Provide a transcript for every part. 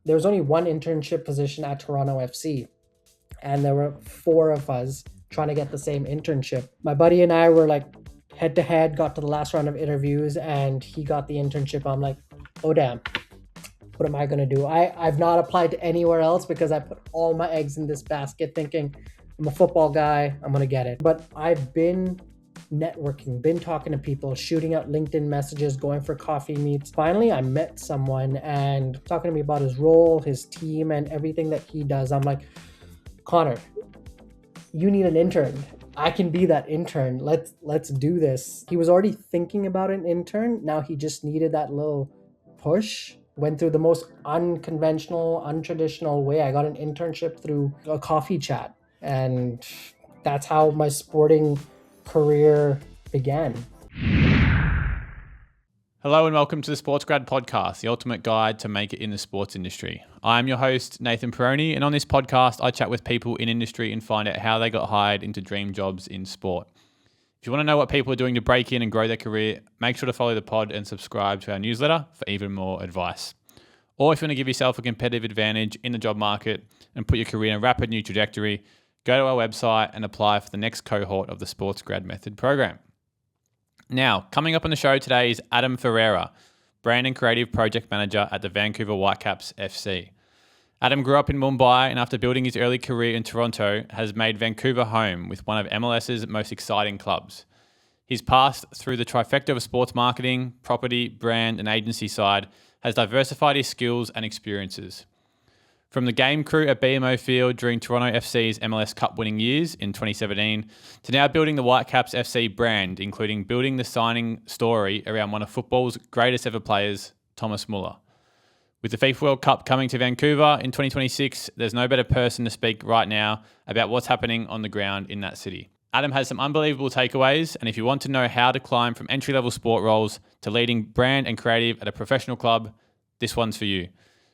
there was only one internship position at Toronto FC, and there were four of us trying to get the same internship. My buddy and I were like head to head, got to the last round of interviews, and he got the internship. I'm like, oh damn, what am I gonna do? I've not applied to anywhere else because I put all my eggs in this basket thinking I'm a football guy, I'm gonna get it. But I've been networking, been talking to people, shooting out LinkedIn messages, going for coffee meets. Finally, I met someone and talking to me about his role, his team, and everything that he does. I'm like, Connor, you need an intern. I can be that intern. Let's do this. He was already thinking about an intern. Now he just needed that little push. Went through the most unconventional, untraditional way. I got an internship through a coffee chat. And that's how my sporting career began. Hello and welcome to the Sports Grad Podcast, the ultimate guide to make it in the sports industry. I'm your host, Nathan Peroni, and on this podcast, I chat with people in industry and find out how they got hired into dream jobs in sport. If you want to know what people are doing to break in and grow their career, make sure to follow the pod and subscribe to our newsletter for even more advice. Or if you want to give yourself a competitive advantage in the job market and put your career in a rapid new trajectory, go to our website and apply for the next cohort of the Sports Grad Method program. Now, coming up on the show today is Adam Ferreira, Brand and Creative Project Manager at the Vancouver Whitecaps FC. Adam grew up in Mumbai and after building his early career in Toronto, has made Vancouver home with one of MLS's most exciting clubs. He's passed through the trifecta of sports marketing, property, brand and agency side, has diversified his skills and experiences. From the game crew at BMO Field during Toronto FC's MLS Cup-winning years in 2017 to now building the Whitecaps FC brand, including building the signing story around one of football's greatest ever players, Thomas Müller. With the FIFA World Cup coming to Vancouver in 2026, there's no better person to speak right now about what's happening on the ground in that city. Adam has some unbelievable takeaways, and if you want to know how to climb from entry-level sport roles to leading brand and creative at a professional club, this one's for you.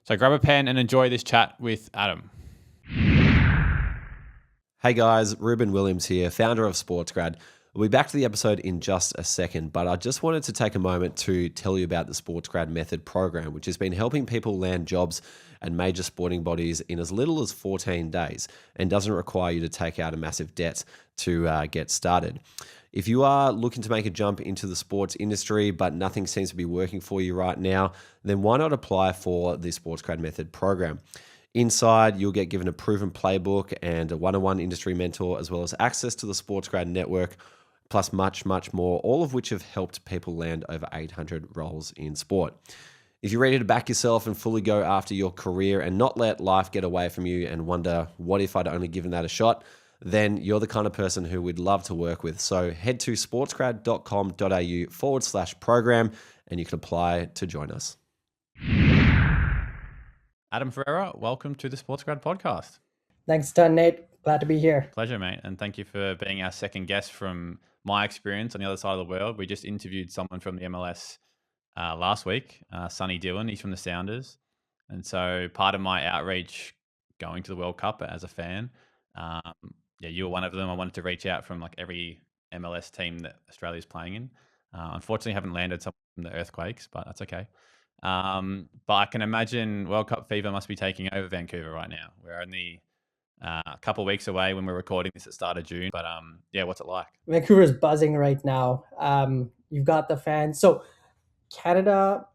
So grab a pen and enjoy this chat with Adam. Hey guys, Ruben Williams here, founder of SportsGrad. We'll be back to the episode in just a second, but I just wanted to take a moment to tell you about the SportsGrad Method program, which has been helping people land jobs at major sporting bodies in as little as 14 days and doesn't require you to take out a massive debt to get started. If you are looking to make a jump into the sports industry, but nothing seems to be working for you right now, then why not apply for the SportsGrad Method program? Inside, you'll get given a proven playbook and a one-on-one industry mentor, as well as access to the SportsGrad network, plus much, much more, all of which have helped people land over 800 roles in sport. If you're ready to back yourself and fully go after your career and not let life get away from you and wonder, what if I'd only given that a shot? Then you're the kind of person who we'd love to work with. So head to sportsgrad.com.au/program and you can apply to join us. Adam Ferreira, welcome to the Sports Grad Podcast. Thanks a ton, Nate. Glad to be here. Pleasure, mate. And thank you for being our second guest from my experience on the other side of the world. We just interviewed someone from the MLS last week, Sonny Dillon. He's from the Sounders. And so part of my outreach going to the World Cup as a fan, you were one of them. I wanted to reach out from like every MLS team that Australia's playing in. Unfortunately, haven't landed some from the Earthquakes, but that's okay. But I can imagine World Cup fever must be taking over Vancouver right now. We're only a couple of weeks away when we're recording this at the start of June. But what's it like? Vancouver's buzzing right now. You've got the fans. So Canada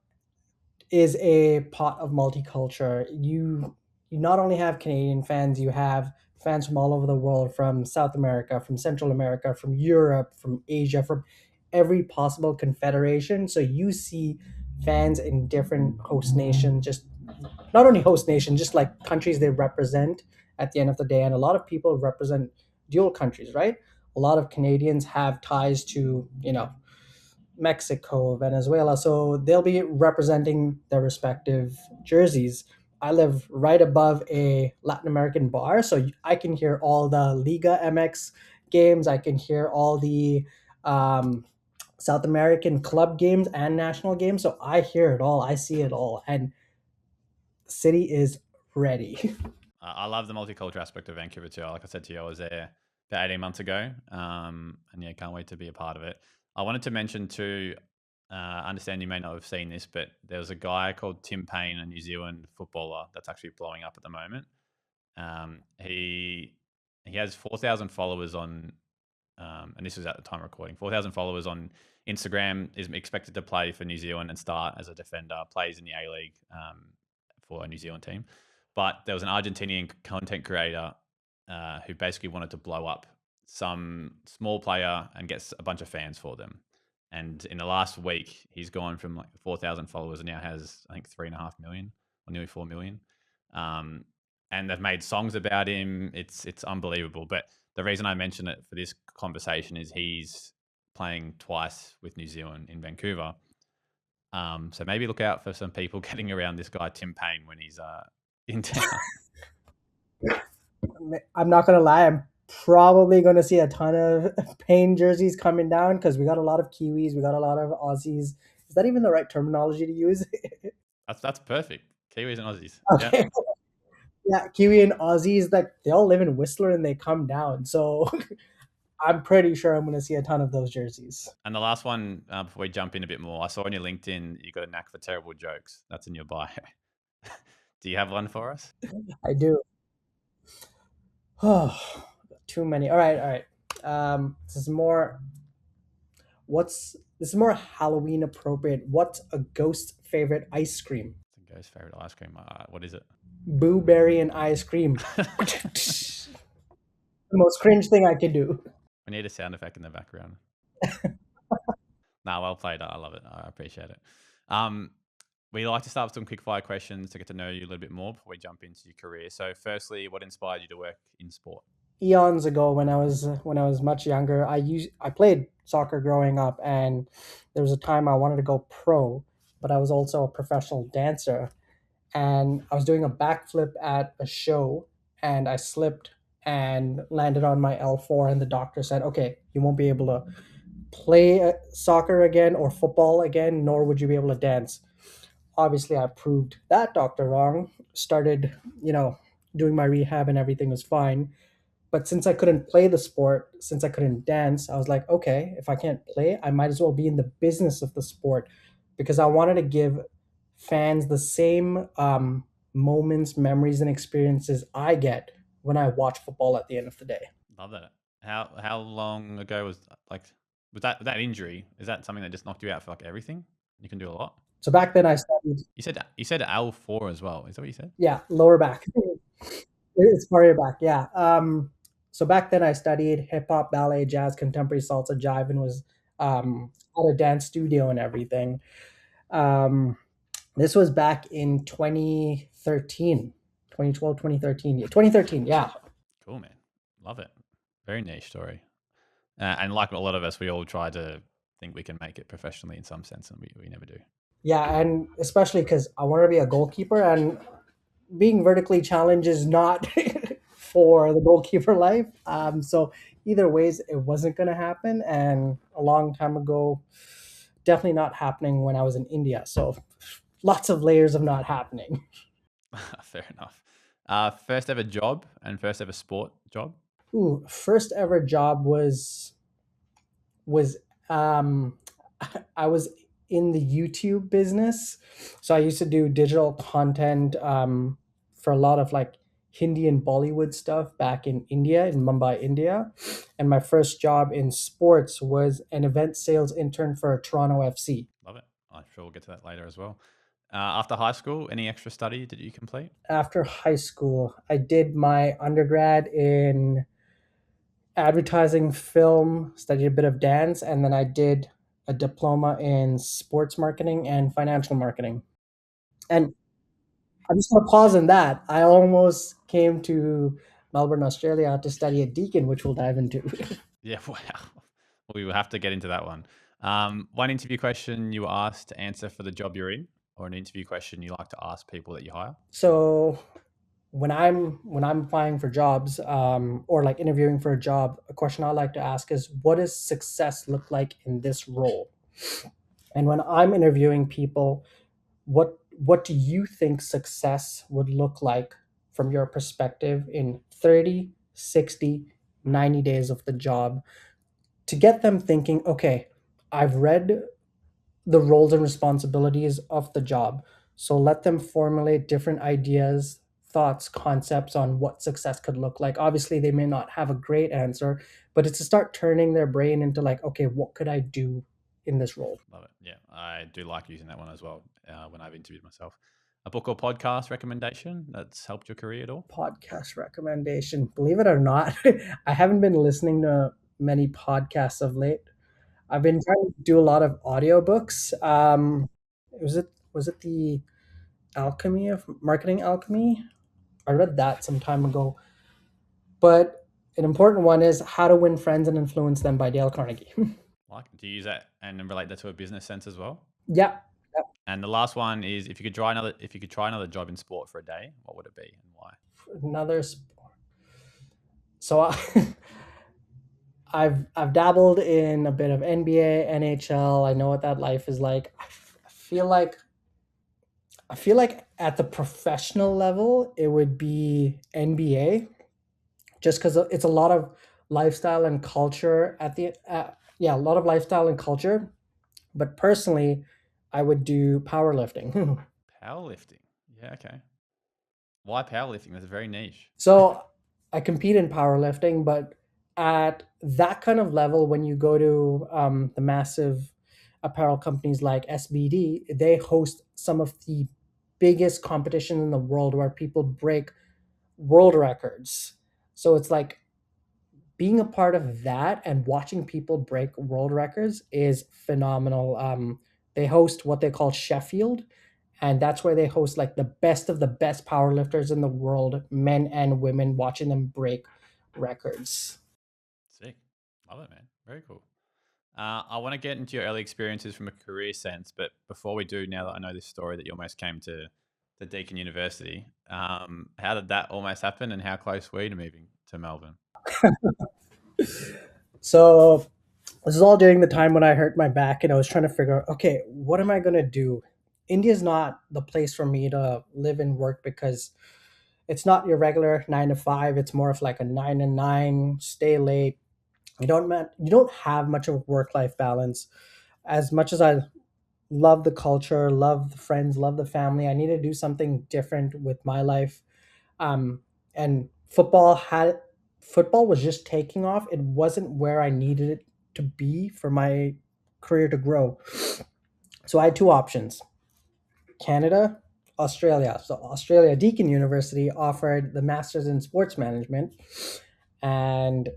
is a pot of multicultural. You not only have Canadian fans, you have fans from all over the world, from South America, from Central America, from Europe, from Asia, from every possible confederation. So you see fans in different host nations, just not only host nations, just like countries they represent at the end of the day. And a lot of people represent dual countries, right? A lot of Canadians have ties to, Mexico, Venezuela. So they'll be representing their respective jerseys. I live right above a Latin American bar, so I can hear all the Liga MX games. I can hear all the South American club games and national games. So I hear it all. I see it all. And the city is ready. I love the multicultural aspect of Vancouver too. Like I said to you, I was there about 18 months ago. Can't wait to be a part of it. I wanted to mention too, I understand you may not have seen this, but there was a guy called Tim Payne, a New Zealand footballer that's actually blowing up at the moment. He has 4,000 followers on, and this was at the time of recording, 4,000 followers on Instagram, is expected to play for New Zealand and start as a defender, plays in the A-League for a New Zealand team. But there was an Argentinian content creator who basically wanted to blow up some small player and get a bunch of fans for them. And in the last week, he's gone from like 4,000 followers and now has, I think, 3.5 million or nearly 4 million. And they've made songs about him. It's unbelievable. But the reason I mention it for this conversation is he's playing twice with New Zealand in Vancouver. So maybe look out for some people getting around this guy, Tim Payne, when he's in town. I'm not going to lie. I'm probably going to see a ton of Payne jerseys coming down because we got a lot of Kiwis. We got a lot of Aussies. Is that even the right terminology to use? That's perfect. Kiwis and Aussies. Okay. Yeah. Yeah, Kiwi and Aussies, like they all live in Whistler and they come down. So I'm pretty sure I'm going to see a ton of those jerseys. And the last one, before we jump in a bit more, I saw on your LinkedIn, you got a knack for terrible jokes. That's in your bio. Do you have one for us? I do. Oh, too many. All right. This is more Halloween appropriate. What's a ghost favorite ice cream? It's a ghost favorite ice cream. What is it? Blueberry and ice cream. The most cringe thing I could do. We need a sound effect in the background. Well played. I love it. I appreciate it. We like to start with some quick fire questions to get to know you a little bit more before we jump into your career. So firstly, what inspired you to work in sport? Eons ago, when I was much younger, I played soccer growing up, and there was a time I wanted to go pro, but I was also a professional dancer, and I was doing a backflip at a show, and I slipped and landed on my L4, and the doctor said, "Okay, you won't be able to play soccer again or football again, nor would you be able to dance." Obviously, I proved that doctor wrong. Started, doing my rehab, and everything was fine. But since I couldn't play the sport, since I couldn't dance, I was like, okay, if I can't play, I might as well be in the business of the sport, because I wanted to give fans the same moments, memories, and experiences I get when I watch football at the end of the day. Love that. How long ago was that injury? Is that something that just knocked you out for like everything? You can do a lot. So back then I studied. You said L4 as well. Is that what you said? Yeah, lower back. It's far back. Yeah. So back then I studied hip hop, ballet, jazz, contemporary, salsa, jive, and was at a dance studio and everything. This was back in 2013, 2012, 2013. 2013, yeah. Cool, man. Love it. Very niche story. And like a lot of us, we all try to think we can make it professionally in some sense, and we never do. Yeah, and especially because I wanted to be a goalkeeper, and being vertically challenged is not for the goalkeeper life. So either ways, it wasn't going to happen. And a long time ago, definitely not happening when I was in India. So lots of layers of not happening. Fair enough. First ever job and first ever sport job? Ooh, first ever job was I was in the YouTube business. So I used to do digital content for a lot of like Hindi and Bollywood stuff back in India, in Mumbai, India. And my first job in sports was an event sales intern for Toronto FC. Love it. I'm sure we'll get to that later as well. After high school, any extra study did you complete? After high school, I did my undergrad in advertising, film, studied a bit of dance, and then I did a diploma in sports marketing and financial marketing. And I'm just going to pause on that. I almost came to Melbourne, Australia to study at Deakin, which we'll dive into. Yeah, wow. We will have to get into that one. One interview question you were asked to answer for the job you're in, or an interview question you like to ask people that you hire? So when I'm applying for jobs or like interviewing for a job, a question I like to ask is, what does success look like in this role? And when I'm interviewing people, what do you think success would look like from your perspective in 30, 60, 90 days of the job, to get them thinking, okay, I've read the roles and responsibilities of the job. So let them formulate different ideas, thoughts, concepts on what success could look like. Obviously, they may not have a great answer, but it's to start turning their brain into like, okay, what could I do in this role? Love it. Yeah, I do like using that one as well when I've interviewed myself. A book or podcast recommendation that's helped your career at all? Podcast recommendation. Believe it or not, I haven't been listening to many podcasts of late. I've been trying to do a lot of audiobooks. Was it the Alchemy of Marketing Alchemy? I read that some time ago. But an important one is How to Win Friends and Influence Them by Dale Carnegie. Do you use that and relate that to a business sense as well? Yeah. And the last one is if you could try another job in sport for a day, what would it be and why? Another sport. So I've dabbled in a bit of NBA, NHL. I know what that life is like. I feel like at the professional level, it would be NBA, just because it's a lot of lifestyle and culture a lot of lifestyle and culture. But personally, I would do powerlifting. Powerlifting. Yeah, okay. Why powerlifting? That's very niche. So I compete in powerlifting, but at that kind of level, when you go to the massive apparel companies like SBD, they host some of the biggest competitions in the world where people break world records. So it's like being a part of that and watching people break world records is phenomenal. They host what they call Sheffield, and that's where they host like the best of the best powerlifters in the world, men and women, watching them break records. Sick. Love it, man. Very cool. I want to get into your early experiences from a career sense, but before we do, now that I know this story that you almost came to Deakin University, how did that almost happen, and how close were you to moving to Melbourne? So this is all during the time when I hurt my back and I was trying to figure out, okay, what am I going to do? India's not the place for me to live and work because it's not your regular 9 to 5. It's more of like a 9 to 9, stay late. You don't have much of a work life balance. As much as I love the culture, love the friends, love the family, I need to do something different with my life. And football was just taking off. It wasn't where I needed it to be for my career to grow. So I had two options: Canada, Australia. So Australia, Deakin University offered the Masters in Sports Management, and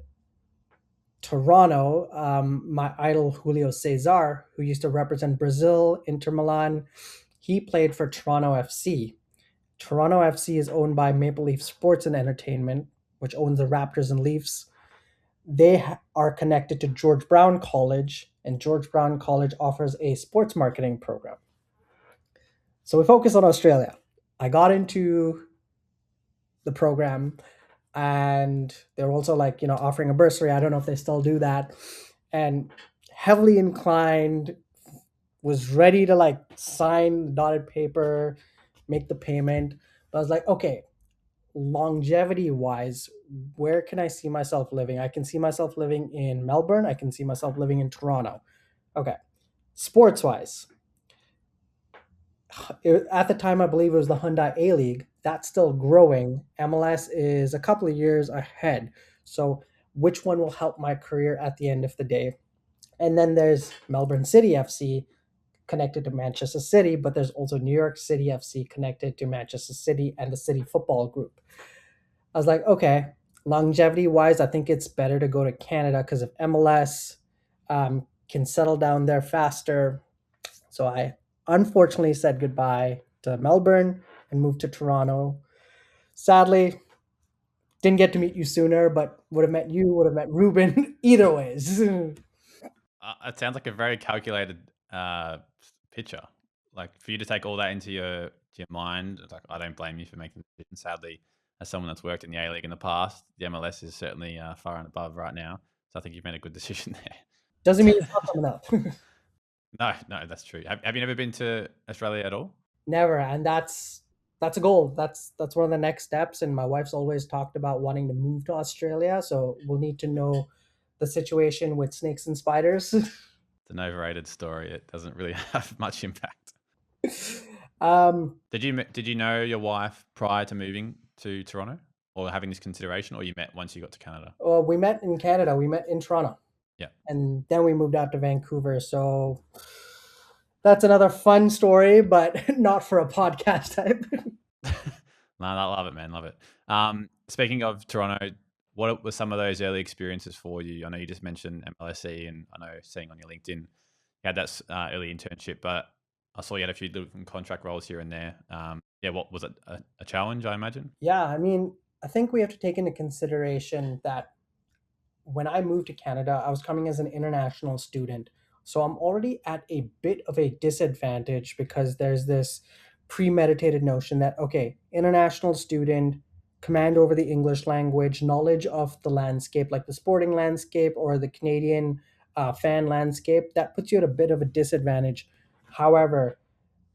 Toronto, my idol Julio Cesar, who used to represent Brazil, Inter Milan, he played for Toronto FC. Toronto FC is owned by Maple Leaf Sports and Entertainment, which owns the Raptors and Leafs. They are connected to George Brown College, and George Brown College offers a sports marketing program. So we focus on Australia. I got into the program, and they're also like, offering a bursary. I don't know if they still do that. And heavily inclined, was ready to like sign the dotted paper, make the payment. But I was like, okay, longevity wise, where can I see myself living? I can see myself living in Melbourne. I can see myself living in Toronto. Okay. Sports wise, at the time, I believe it was the Hyundai A League. That's still growing. MLS is a couple of years ahead. So, which one will help my career at the end of the day? And then there's Melbourne City FC connected to Manchester City, but there's also New York City FC connected to Manchester City and the City Football Group. I was like, okay, longevity wise, I think it's better to go to Canada because of MLS, can settle down there faster. So I unfortunately said goodbye to Melbourne and moved to Toronto. Sadly, didn't get to meet you sooner, but would have met you, would have met Ruben either ways. It sounds like a very calculated picture. Like for you to take all that into your mind, it's like I don't blame you for making the decision. Sadly, as someone that's worked in the A League in the past, the MLS is certainly far and above right now. So I think you've made a good decision Doesn't mean there. it's not coming up. No, that's true. Have you never been to Australia at all? Never, and that's a goal. That's one of the next steps. And my wife's always talked about wanting to move to Australia, so we'll need to know the situation with snakes and spiders. an overrated story. It doesn't really have much impact. Did you know your wife prior to moving to Toronto or having this consideration, or you met once you got to Canada? Well, we met in Canada. We met in Toronto. Yeah. And then we moved out to Vancouver. So that's another fun story, but not for a podcast type. No, I love it, man. Love it. Speaking of Toronto, what were some of those early experiences for you? I know you just mentioned MLSE, and I know seeing on your LinkedIn, you had that early internship, but I saw you had a few different contract roles here and there. Yeah, what was it? A challenge, I imagine? Yeah, I mean, I think we have to take into consideration that when I moved to Canada, I was coming as an international student. So I'm already at a bit of a disadvantage because there's this premeditated notion that, okay, international student, command over the English language, knowledge of the landscape, like the sporting landscape or the Canadian fan landscape, that puts you at a bit of a disadvantage. However,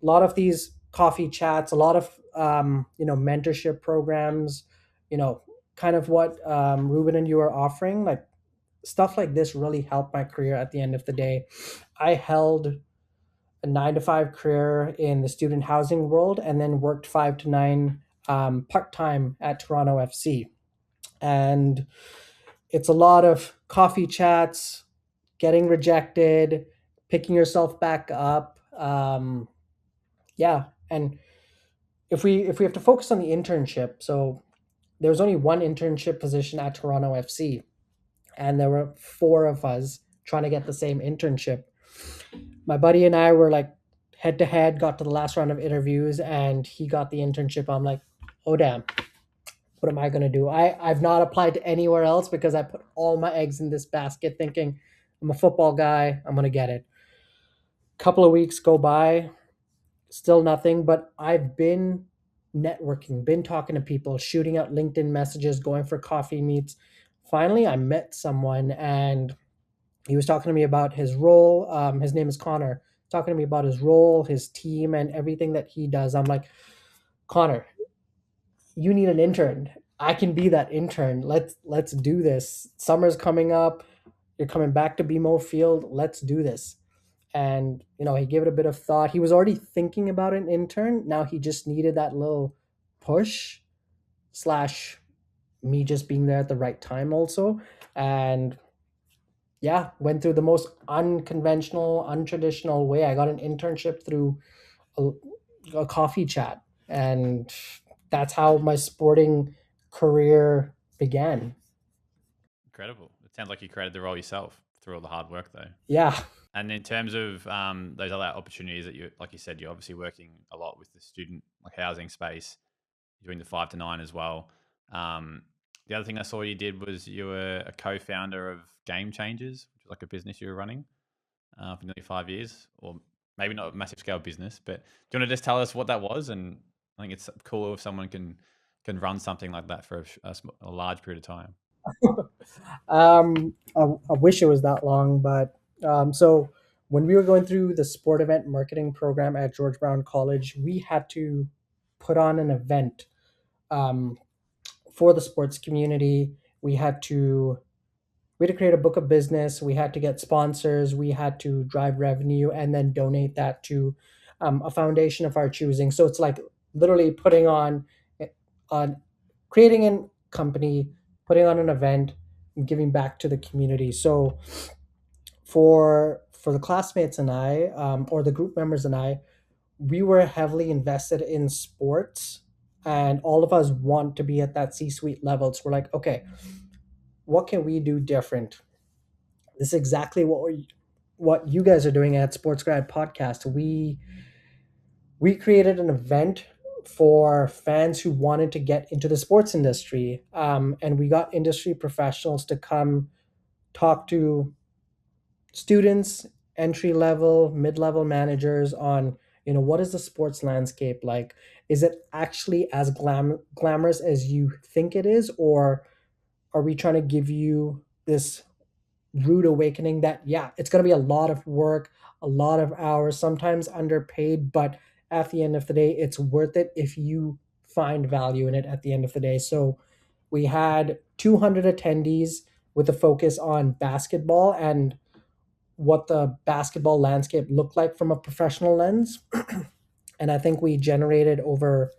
a lot of these coffee chats, a lot of mentorship programs, you know, kind of what Ruben and you are offering, like stuff like this really helped my career at the end of the day. I held a 9 to 5 career in the student housing world and then worked 5 to 9 part-time at Toronto FC. And it's a lot of coffee chats, getting rejected, picking yourself back up. Yeah. And if we have to focus on the internship, so there was only one internship position at Toronto FC, and there were 4 of us trying to get the same internship. My buddy and I were like head to head, got to the last round of interviews, and he got the internship. I'm like, oh damn, what am I gonna do? I've not applied to anywhere else because I put all my eggs in this basket, thinking I'm a football guy, I'm gonna get it. Couple of weeks go by, still nothing, but I've been networking, been talking to people, shooting out LinkedIn messages, going for coffee meets. Finally, I met someone and he was talking to me about his role. His name is Connor, talking to me about his role, his team, and everything that he does. I'm like, Connor, you need an intern. I can be that intern. Let's do this. Summer's coming up. You're coming back to BMO Field. Let's do this. And he gave it a bit of thought. He was already thinking about an intern. Now he just needed that little push slash me just being there at the right time also. And yeah, went through the most unconventional, untraditional way. I got an internship through a coffee chat, and that's how my sporting career began. Incredible. It sounds like you created the role yourself through all the hard work, though. Yeah. And in terms of those other opportunities that you, like you said, you're obviously working a lot with the student housing space, doing the 5 to 9 as well. The other thing I saw you did was you were a co-founder of Game Changers, which is like a business you were running for nearly 5 years, or maybe not a massive scale business, but do you want to just tell us what that was? And I think it's cool if someone can run something like that for a large period of time. I wish it was that long, but so when we were going through the sport event marketing program at George Brown College, we had to put on an event for the sports community. We had to create a book of business. We had to get sponsors. We had to drive revenue and then donate that to a foundation of our choosing. So it's like literally putting on creating a company, putting on an event, and giving back to the community. So for the classmates and I, or the group members and I, we were heavily invested in sports, and all of us want to be at that C-suite level. So we're like, okay, what can we do different? This is exactly what you guys are doing at Sports Grad Podcast. We created an event for fans who wanted to get into the sports industry, and we got industry professionals to come talk to students, entry level, mid level managers on what is the sports landscape like? Is it actually as glamorous as you think it is, or are we trying to give you this rude awakening that it's going to be a lot of work, a lot of hours, sometimes underpaid, but at the end of the day, it's worth it if you find value in it at the end of the day. So we had 200 attendees with a focus on basketball, and what the basketball landscape looked like from a professional lens. And I think we generated over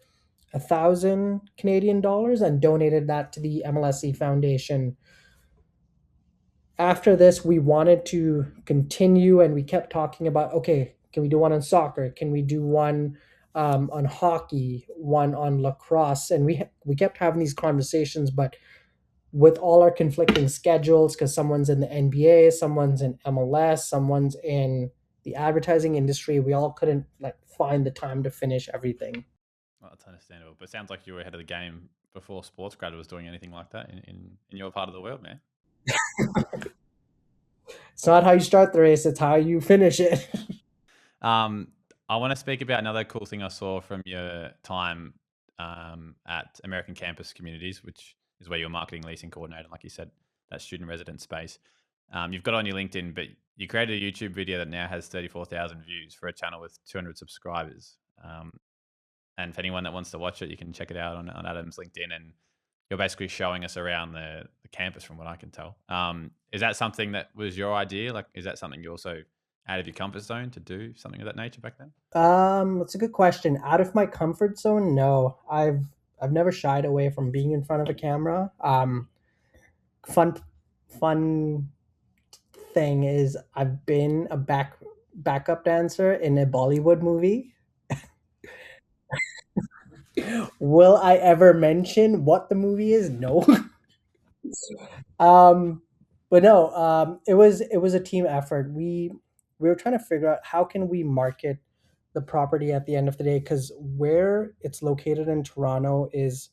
1,000 Canadian dollars and donated that to the MLSE Foundation. After this, we wanted to continue, and we kept talking about, okay, can we do one on soccer? Can we do one on hockey? One on lacrosse? And we kept having these conversations, but with all our conflicting schedules, because someone's in the NBA, someone's in MLS, someone's in the advertising industry, we all couldn't like find the time to finish everything. Well, that's understandable. But it sounds like you were ahead of the game before SportsGrad was doing anything like that in your part of the world, man. It's not how you start the race, it's how you finish it. I want to speak about another cool thing I saw from your time at American Campus Communities, which is where you're marketing leasing coordinator, like you said, that student resident space. You've got on your LinkedIn, but you created a YouTube video that now has 34,000 views for a channel with 200 subscribers. And for anyone that wants to watch it, you can check it out on Adam's LinkedIn. And you're basically showing us around the campus from what I can tell. Is that something that was your idea? Like, is that something you also out of your comfort zone to do something of that nature back then? That's a good question. Out of my comfort zone, no. I've never shied away from being in front of a camera. Fun fun thing is I've been a backup dancer in a Bollywood movie. Will I ever mention what the movie is? No. um, but no, it was a team effort. We were trying to figure out how can we market the property at the end of the day, because where it's located in Toronto is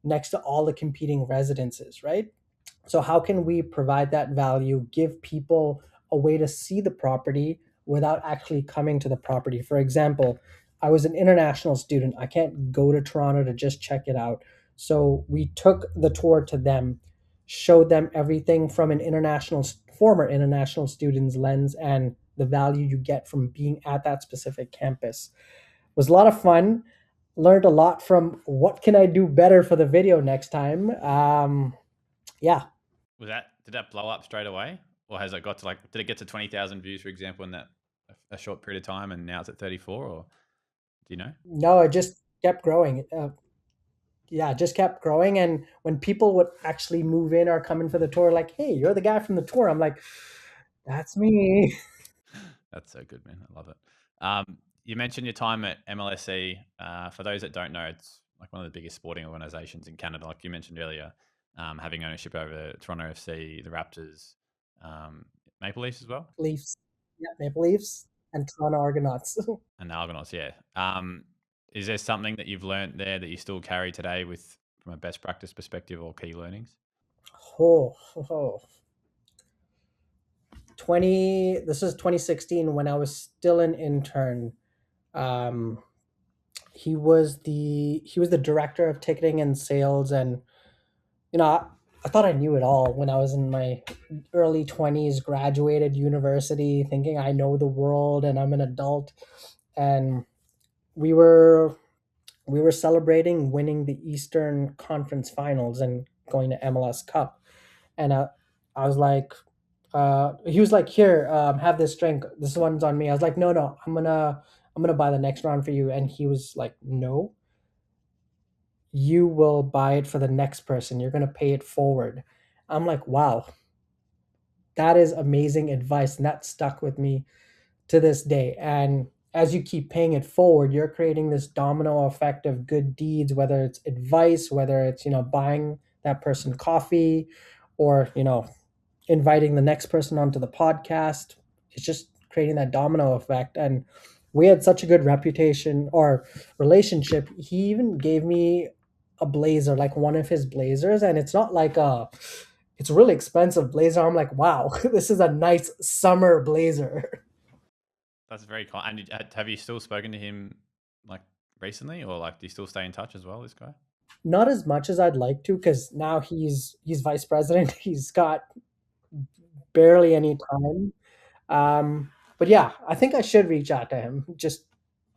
next to all the competing residences, right? So how can we provide that value, give people a way to see the property without actually coming to the property? For example, I was an international student. I can't go to Toronto to just check it out. So we took the tour to them, showed them everything from an former international student's lens and the value you get from being at that specific campus. It was a lot of fun. Learned a lot from what can I do better for the video next time. Yeah. Did that blow up straight away, or has it got to did it get to 20,000 views, for example, in that a short period of time, and now it's at 34? Or do you know? No, it just kept growing. Yeah, it just kept growing. And when people would actually move in or come in for the tour, like, hey, you're the guy from the tour. I'm like, that's me. That's so good, man. I love it. You mentioned your time at MLSE. For those that don't know, it's like one of the biggest sporting organizations in Canada. Like you mentioned earlier, having ownership over Toronto FC, the Raptors, Maple Leafs as well, Leafs. Yeah, Maple Leafs and Toronto Argonauts. and the Argonauts. Yeah. Is there something that you've learned there that you still carry today from a best practice perspective or key learnings? Oh, oh. This is 2016 when I was still an intern. Um, he was the director of ticketing and sales, and I thought I knew it all when I was in my early 20s, graduated university, thinking I know the world and I'm an adult. And we were we were celebrating winning the Eastern Conference Finals and going to MLS Cup. And I was like, he was like, here, have this drink. This one's on me. I was like, no, no, I'm gonna buy the next round for you. And he was like, no, you will buy it for the next person. You're gonna pay it forward. I'm like, wow, that is amazing advice, and that stuck with me to this day. And as you keep paying it forward, you're creating this domino effect of good deeds, whether it's advice, whether it's buying that person coffee, or inviting the next person onto the podcast. It's just creating that domino effect. And we had such a good reputation or relationship. He even gave me a blazer, like one of his blazers, and it's not like it's a really expensive blazer. I'm like, wow, this is a nice summer blazer. That's very kind. And have you still spoken to him like recently, or like do you still stay in touch as well, this guy? Not as much as I'd like to, because now he's vice president. He's got barely any time. But yeah, I think I should reach out to him. Just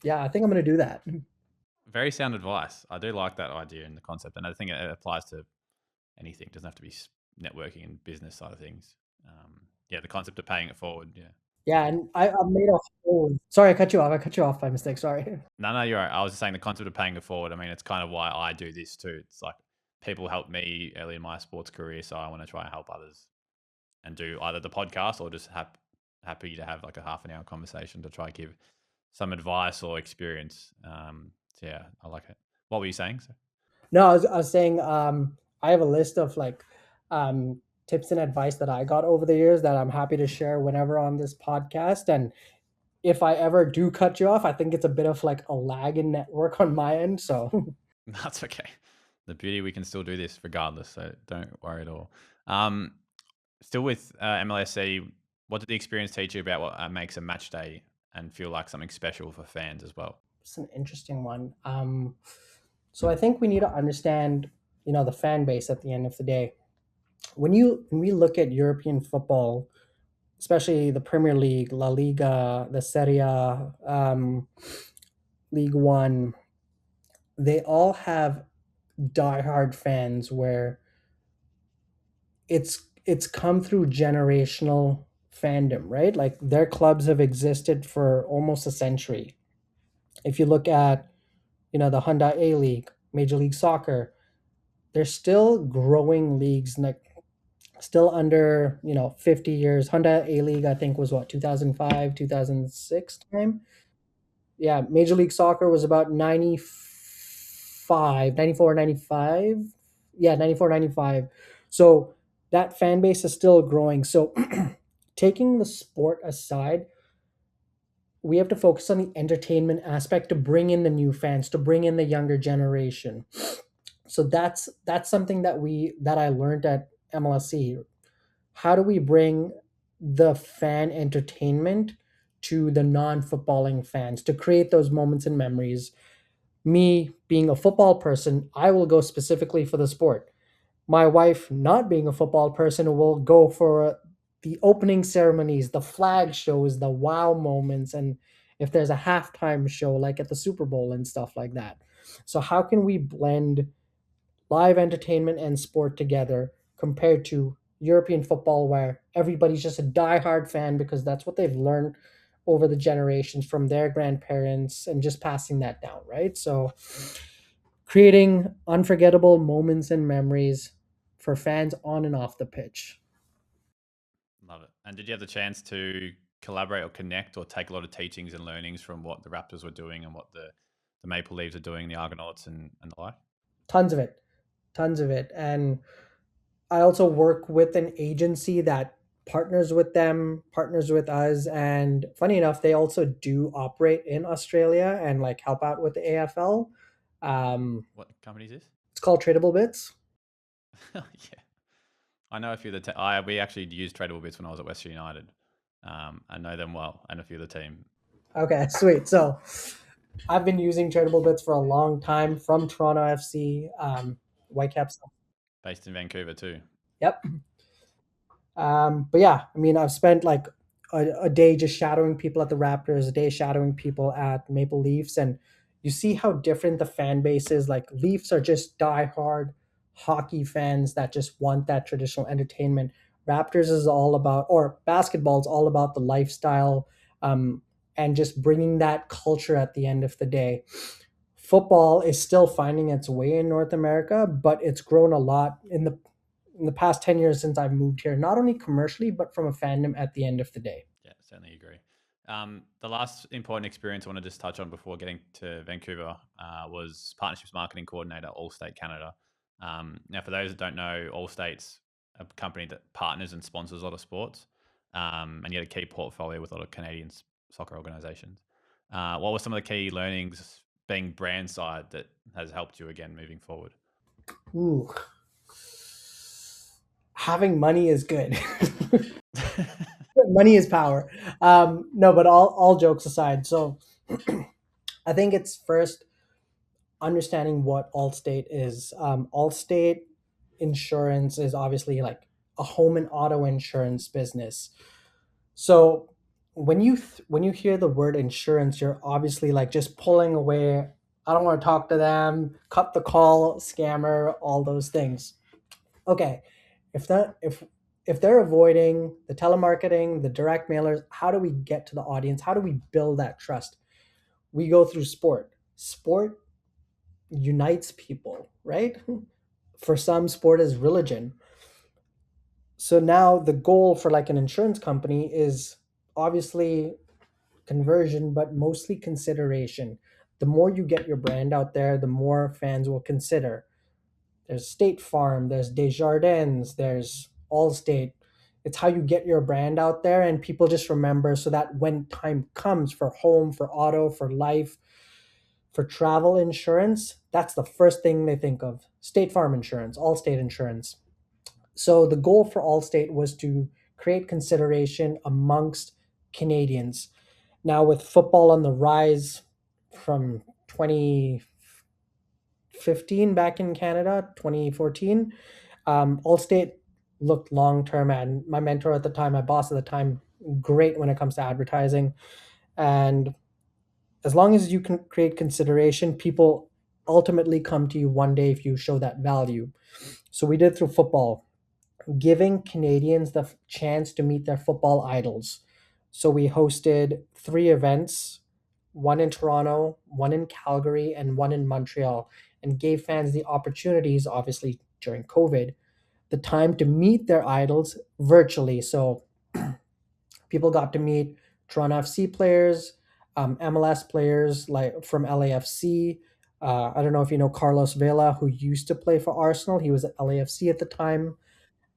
yeah, I think I'm gonna do that. Very sound advice. I do like that idea and the concept, and I think it applies to anything. It doesn't have to be networking and business side of things. Yeah, the concept of paying it forward. Yeah, Yeah, and I've made a whole. Sorry, I cut you off. I cut you off by mistake. Sorry. No, you're right. I was just saying the concept of paying it forward. I mean, it's kind of why I do this too. It's like people helped me early in my sports career, so I want to try and help others and do either the podcast or just happy to have like a half an hour conversation to try and give some advice or experience. So yeah, I like it. What were you saying? So, No, I was saying I have a list of like um, tips and advice that I got over the years that I'm happy to share whenever on this podcast. And if I ever do cut you off, I think it's a bit of like a lag in network on my end. So that's okay. The beauty we can still do this regardless, so don't worry at all. Um, Still with MLSC, what did the experience teach you about what makes a match day and feel like something special for fans as well? it's an interesting one. So I think we need to understand, the fan base at the end of the day. When we look at European football, especially the Premier League, La Liga, the Serie A, League One, they all have diehard fans where it's come through generational fandom, right? Like their clubs have existed for almost a century. If you look at, the Honda A League, Major League Soccer, they're still growing leagues, like still under, 50 years. Honda A League, I think, was what, 2005, 2006 time. Yeah, Major League Soccer was about 95, 94, 95. Yeah, 94, 95. So that fan base is still growing. So taking the sport aside, we have to focus on the entertainment aspect to bring in the new fans, to bring in the younger generation. So that's something that I learned at MLSC. How do we bring the fan entertainment to the non-footballing fans to create those moments and memories? Me being a football person, I will go specifically for the sport. My wife, not being a football person, will go for the opening ceremonies, the flag shows, the wow moments, and if there's a halftime show like at the Super Bowl and stuff like that. So how can we blend live entertainment and sport together compared to European football where everybody's just a diehard fan because that's what they've learned over the generations from their grandparents and just passing that down, right? So creating unforgettable moments and memories for fans on and off the pitch. Love it. And did you have the chance to collaborate or connect or take a lot of teachings and learnings from what the Raptors were doing and what the Maple Leafs are doing, the Argonauts and the like? Tons of it. Tons of it. And I also work with an agency that partners with them, partners with us. And funny enough, they also do operate in Australia and like help out with the AFL. What company is this? It's called Tradable Bits. Yeah. I know a few of the we actually used Tradable Bits when I was at Western United. I know them well and a few of the team. Okay, sweet. So I've been using Tradable Bits for a long time from Toronto FC, Whitecaps. Based in Vancouver too. Yep. But yeah, I mean, I've spent like a day just shadowing people at the Raptors, a day shadowing people at Maple Leafs, and you see how different the fan base is. Like Leafs are just diehard hockey fans that just want that traditional entertainment. Raptors is all about, or basketball is all about the lifestyle, and just bringing that culture at the end of the day. Football is still finding its way in North America, but it's grown a lot in the past 10 years since I've moved here, not only commercially, but from a fandom at the end of the day. Yeah, certainly agree. The last important experience I want to just touch on before getting to Vancouver was partnerships marketing coordinator, Allstate Canada. Now, for those that don't know, Allstate's a company that partners and sponsors a lot of sports, and you had a key portfolio with a lot of Canadian soccer organizations. What were some of the key learnings being brand side that has helped you again moving forward? Ooh, having money is good. Money is power. No, but all jokes aside, so I think it's first understanding what Allstate is. Allstate insurance is obviously like a home and auto insurance business. So when you hear the word insurance, you're obviously like just pulling away. I don't want to talk to them. Cut the call, scammer, all those things. Okay, if if they're avoiding the telemarketing, the direct mailers, how do we get to the audience? How do we build that trust? We go through sport. Sport unites people, right? For some, sport is religion. So now the goal for like an insurance company is obviously conversion, but mostly consideration. The more you get your brand out there, the more fans will consider. There's State Farm, there's Desjardins, there's Allstate. It's how you get your brand out there and people just remember so that when time comes for home, for auto, for life, for travel insurance, that's the first thing they think of. State Farm insurance, Allstate insurance. So the goal for Allstate was to create consideration amongst Canadians. Now with football on the rise from 2015 back in Canada, 2014, Allstate looked long term, and my mentor at the time, my boss at the time, great when it comes to advertising. And as long as you can create consideration, people ultimately come to you one day if you show that value. So we did through football, giving Canadians the chance to meet their football idols. So we hosted 3 events, one in Toronto, one in Calgary, and one in Montreal, and gave fans the opportunities, obviously during COVID, the time to meet their idols virtually. So people got to meet Toronto FC players, MLS players like from LAFC. I don't know if you know Carlos Vela, who used to play for Arsenal. He was at LAFC at the time.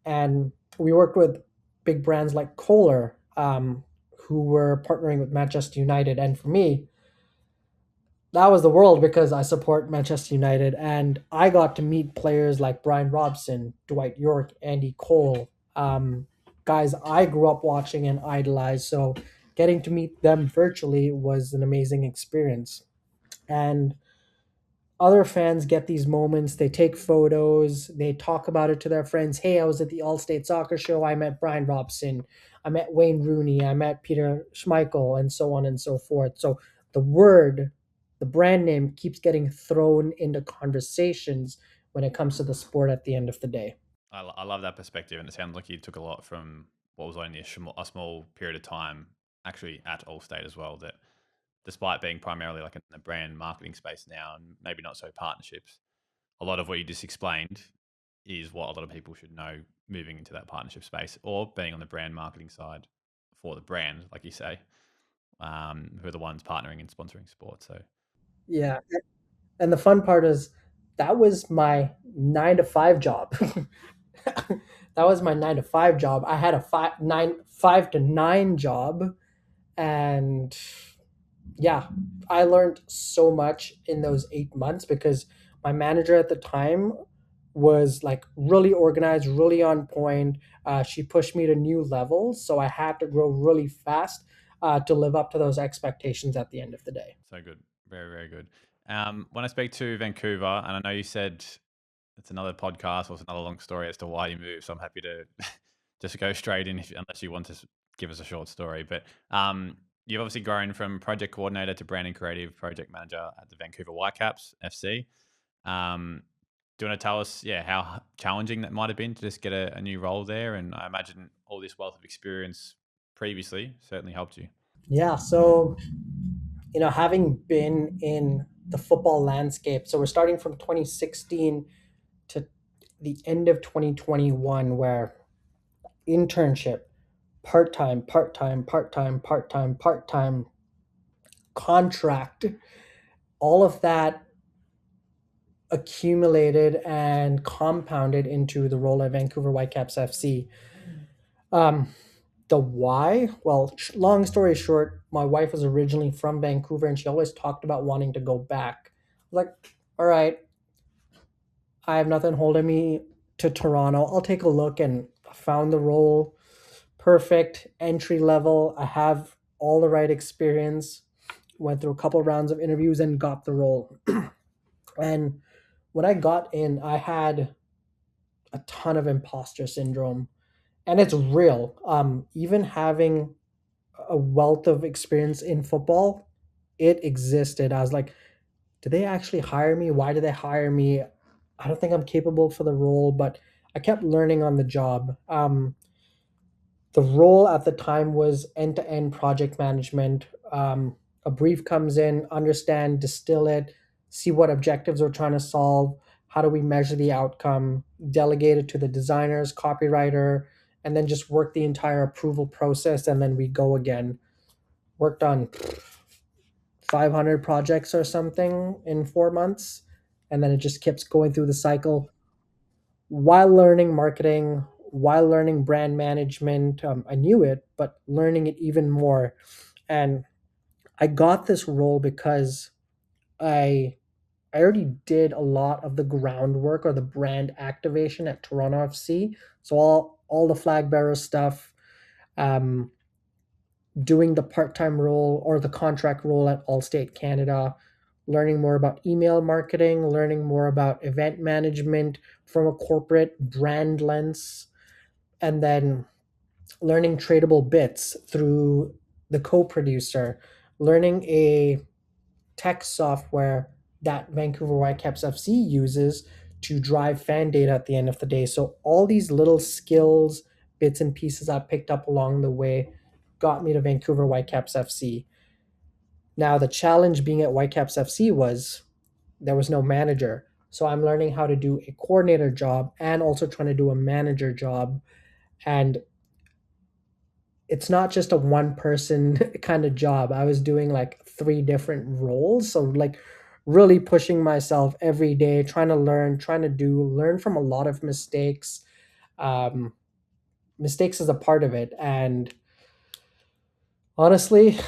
And we worked with big brands like Kohler, who were partnering with Manchester United. And for me, that was the world because I support Manchester United. And I got to meet players like Brian Robson, Dwight York, Andy Cole, guys I grew up watching and idolized. So getting to meet them virtually was an amazing experience. And other fans get these moments, they take photos, they talk about it to their friends. Hey, I was at the Allstate Soccer Show, I met Brian Robson, I met Wayne Rooney, I met Peter Schmeichel, and so on and so forth. So the word, the brand name keeps getting thrown into conversations when it comes to the sport at the end of the day. I love that perspective, and it sounds like you took a lot from what was only a small period of time actually at Allstate as well. That despite being primarily like in the brand marketing space now, and maybe not so partnerships, a lot of what you just explained is what a lot of people should know moving into that partnership space or being on the brand marketing side for the brand, like you say, who are the ones partnering and sponsoring sports. So Yeah. And the fun part is that was my 9 to 5 job. That was my 9 to 5 job. I had a 5 to 9 job, and yeah, I learned so much in those 8 months because my manager at the time was like really organized, really on point. She pushed me to new levels, so I had to grow really fast to live up to those expectations at the end of the day. so good, very very good. When I speak to Vancouver, and I know you said it's another podcast or it's another long story as to why you moved, so I'm happy to just go straight in unless you want to give us a short story. But you've obviously grown from project coordinator to brand and creative project manager at the Vancouver Whitecaps FC. Do you want to tell us, how challenging that might have been to just get a new role there? And I imagine all this wealth of experience previously certainly helped you. Yeah, so having been in the football landscape, so we're starting from 2016 to the end of 2021, where internship, part-time, part-time, part-time, part-time, part-time, contract, all of that accumulated and compounded into the role at Vancouver Whitecaps FC. The why? Well, long story short, my wife was originally from Vancouver and she always talked about wanting to go back. I was like, all right, I have nothing holding me to Toronto. I'll take a look, and found the role. Perfect entry level. I have all the right experience. Went through a couple rounds of interviews and got the role. And when I got in, I had a ton of imposter syndrome, and it's real. Even having a wealth of experience in football, it existed. I was like, did they actually hire me? Why did they hire me? I don't think I'm capable for the role, but I kept learning on the job. The role at the time was end-to-end project management. A brief comes in, understand, distill it, see what objectives we're trying to solve, how do we measure the outcome, delegate it to the designers, copywriter, and then just work the entire approval process, and then we go again. Worked on 500 projects or something in 4 months, and then it just keeps going through the cycle while learning marketing, while learning brand management. I knew it, but learning it even more. And I got this role because I I already did a lot of the groundwork or the brand activation at Toronto FC. So all the flag bearer stuff, um, doing the part-time role or the contract role at Allstate Canada, learning more about email marketing, learning more about event management from a corporate brand lens, and then learning tradable bits through the co-producer, learning a tech software that Vancouver Whitecaps FC uses to drive fan data at the end of the day. So all these little skills, bits and pieces I picked up along the way got me to Vancouver Whitecaps FC. Now the challenge being at Whitecaps FC was there was no manager. So I'm learning how to do a coordinator job and also trying to do a manager job. And it's not just a one person kind of job. I was doing like three different roles. So like really pushing myself every day, trying to learn, learn from a lot of mistakes. Um, Mistakes is a part of it. And honestly,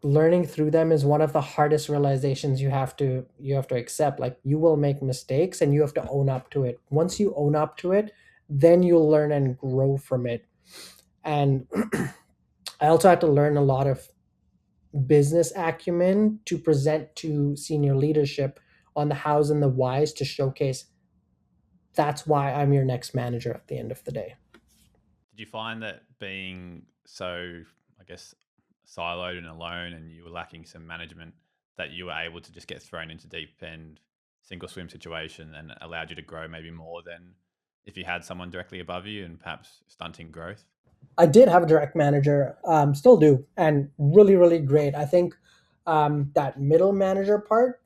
learning through them is one of the hardest realizations you have to accept. Like you will make mistakes and you have to own up to it. Once you own up to it, then you'll learn and grow from it. And I also had to learn a lot of business acumen to present to senior leadership on the hows and the whys to showcase that's why I'm your next manager at the end of the day. Did you find that being so, I guess, siloed and alone, and you were lacking some management, that you were able to just get thrown into deep end single swim situation and allowed you to grow maybe more than if you had someone directly above you and perhaps stunting growth? I did have a direct manager, still do, and really, really great. I think that middle manager part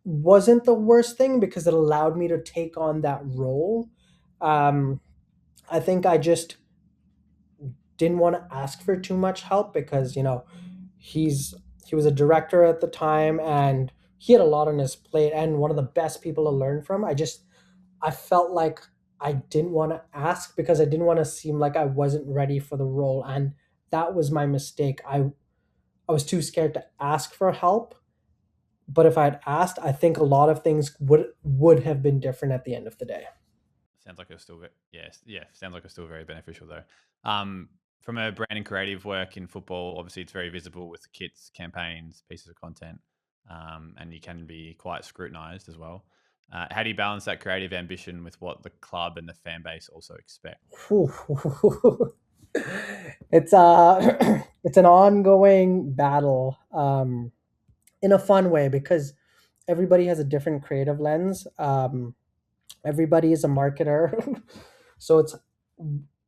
wasn't the worst thing because it allowed me to take on that role. Um, I think I just didn't want to ask for too much help because he's he was a director at the time and he had a lot on his plate and one of the best people to learn from. I felt like I didn't want to ask because I didn't want to seem like I wasn't ready for the role, and that was my mistake. I was too scared to ask for help, but if I had asked, I think a lot of things would have been different at the end of the day. Sounds like it was still, yes, yeah. Sounds like it's still very beneficial though. From a brand and creative work in football, obviously it's very visible with the kits, campaigns, pieces of content, and you can be quite scrutinized as well. How do you balance that creative ambition with what the club and the fan base also expect? It's it's an ongoing battle, in a fun way because everybody has a different creative lens. Everybody is a marketer, so it's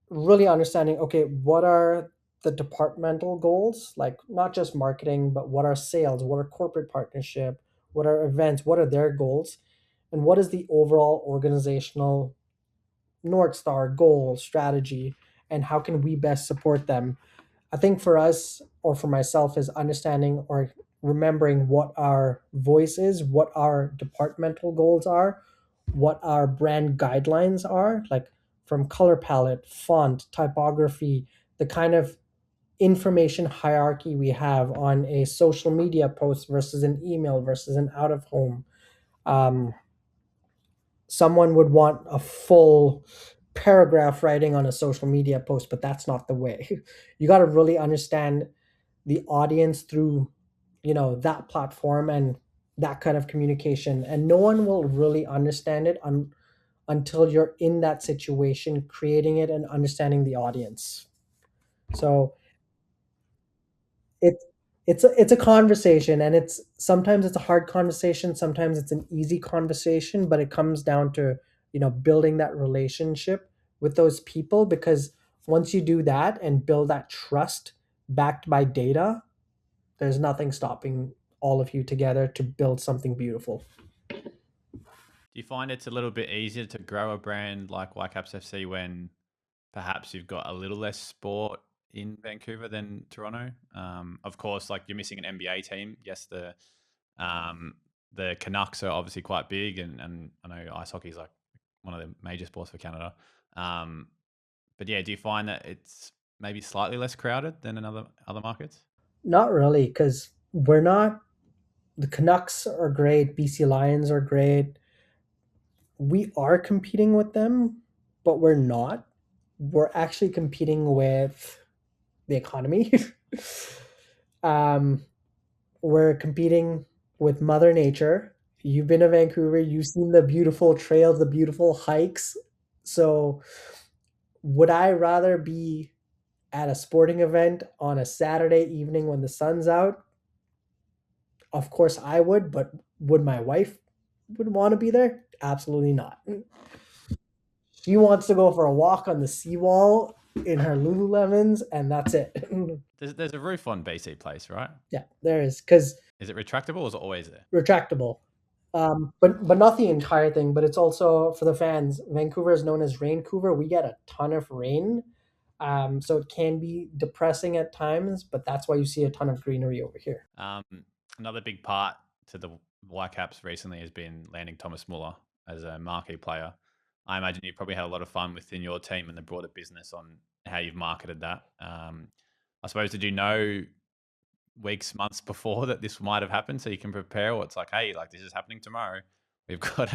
really understanding, okay, what are the departmental goals, like not just marketing, but what are sales, what are corporate partnership, what are events, what are their goals, and what is the overall organizational North Star goal strategy, and how can we best support them. I think for us or for myself is understanding or remembering what our voice is, what our departmental goals are, what our brand guidelines are, like from color palette, font, typography, the kind of information hierarchy we have on a social media post versus an email versus an out of home. Um, Someone would want a full paragraph writing on a social media post, but that's not the way. You got to really understand the audience through that platform and that kind of communication, and no one will really understand it until you're in that situation creating it and understanding the audience. So it it's a conversation, and it's sometimes it's a hard conversation, sometimes it's an easy conversation, but it comes down to building that relationship with those people, because once you do that and build that trust backed by data, there's nothing stopping all of you together to build something beautiful. Do you find it's a little bit easier to grow a brand like Whitecaps FC when perhaps you've got a little less sport in Vancouver than Toronto? Of course, like you're missing an NBA team. Yes, the Canucks are obviously quite big, and I know ice hockey is like one of the major sports for Canada. But yeah, do you find that it's maybe slightly less crowded than in other markets? Not really, because we're not. The Canucks are great. BC Lions are great. We are competing with them, but we're not. We're actually competing with the economy. um, we're competing with Mother Nature. You've been to Vancouver, you've seen the beautiful trails, the beautiful hikes. So, would I rather be at a sporting event on a Saturday evening when the sun's out? Of course I would, but would my wife would want to be there? Absolutely not. She wants to go for a walk on the seawall in her Lululemons, and that's it. There's a roof on BC Place, right? Yeah, there is, because Is it retractable or is it always there? retractable. But not the entire thing. But it's also for the fans. Vancouver is known as Raincouver. We get a ton of rain, so it can be depressing at times. But that's why you see a ton of greenery over here. Another big part to the Whitecaps recently has been landing Thomas Müller as a marquee player. I imagine you probably had a lot of fun within your team and the broader business on how you've marketed that. I suppose, did you know weeks, months before that this might have happened, so you can prepare? Or it's like, hey, like this is happening tomorrow. We've got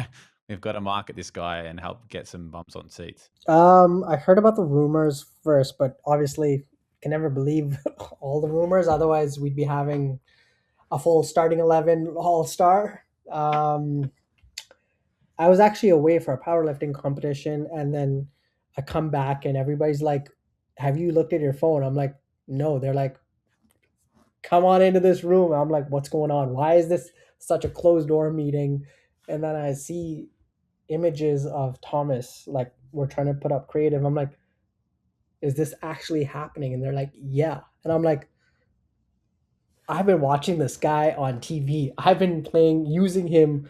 to market this guy and help get some bumps on seats. I heard about the rumors first, but obviously can never believe all the rumors. Otherwise, we'd be having a full starting 11 all star. I was actually away for a powerlifting competition, and then I come back and everybody's like, "Have you looked at your phone?" I'm like, "No." They're like, "Come on into this room." I'm like, "What's going on? Why is this such a closed door meeting?" And then I see images of Thomas, like we're trying to put up creative. I'm like, "Is this actually happening?" And they're like, "Yeah." And I'm like, "I've been watching this guy on TV. I've been using him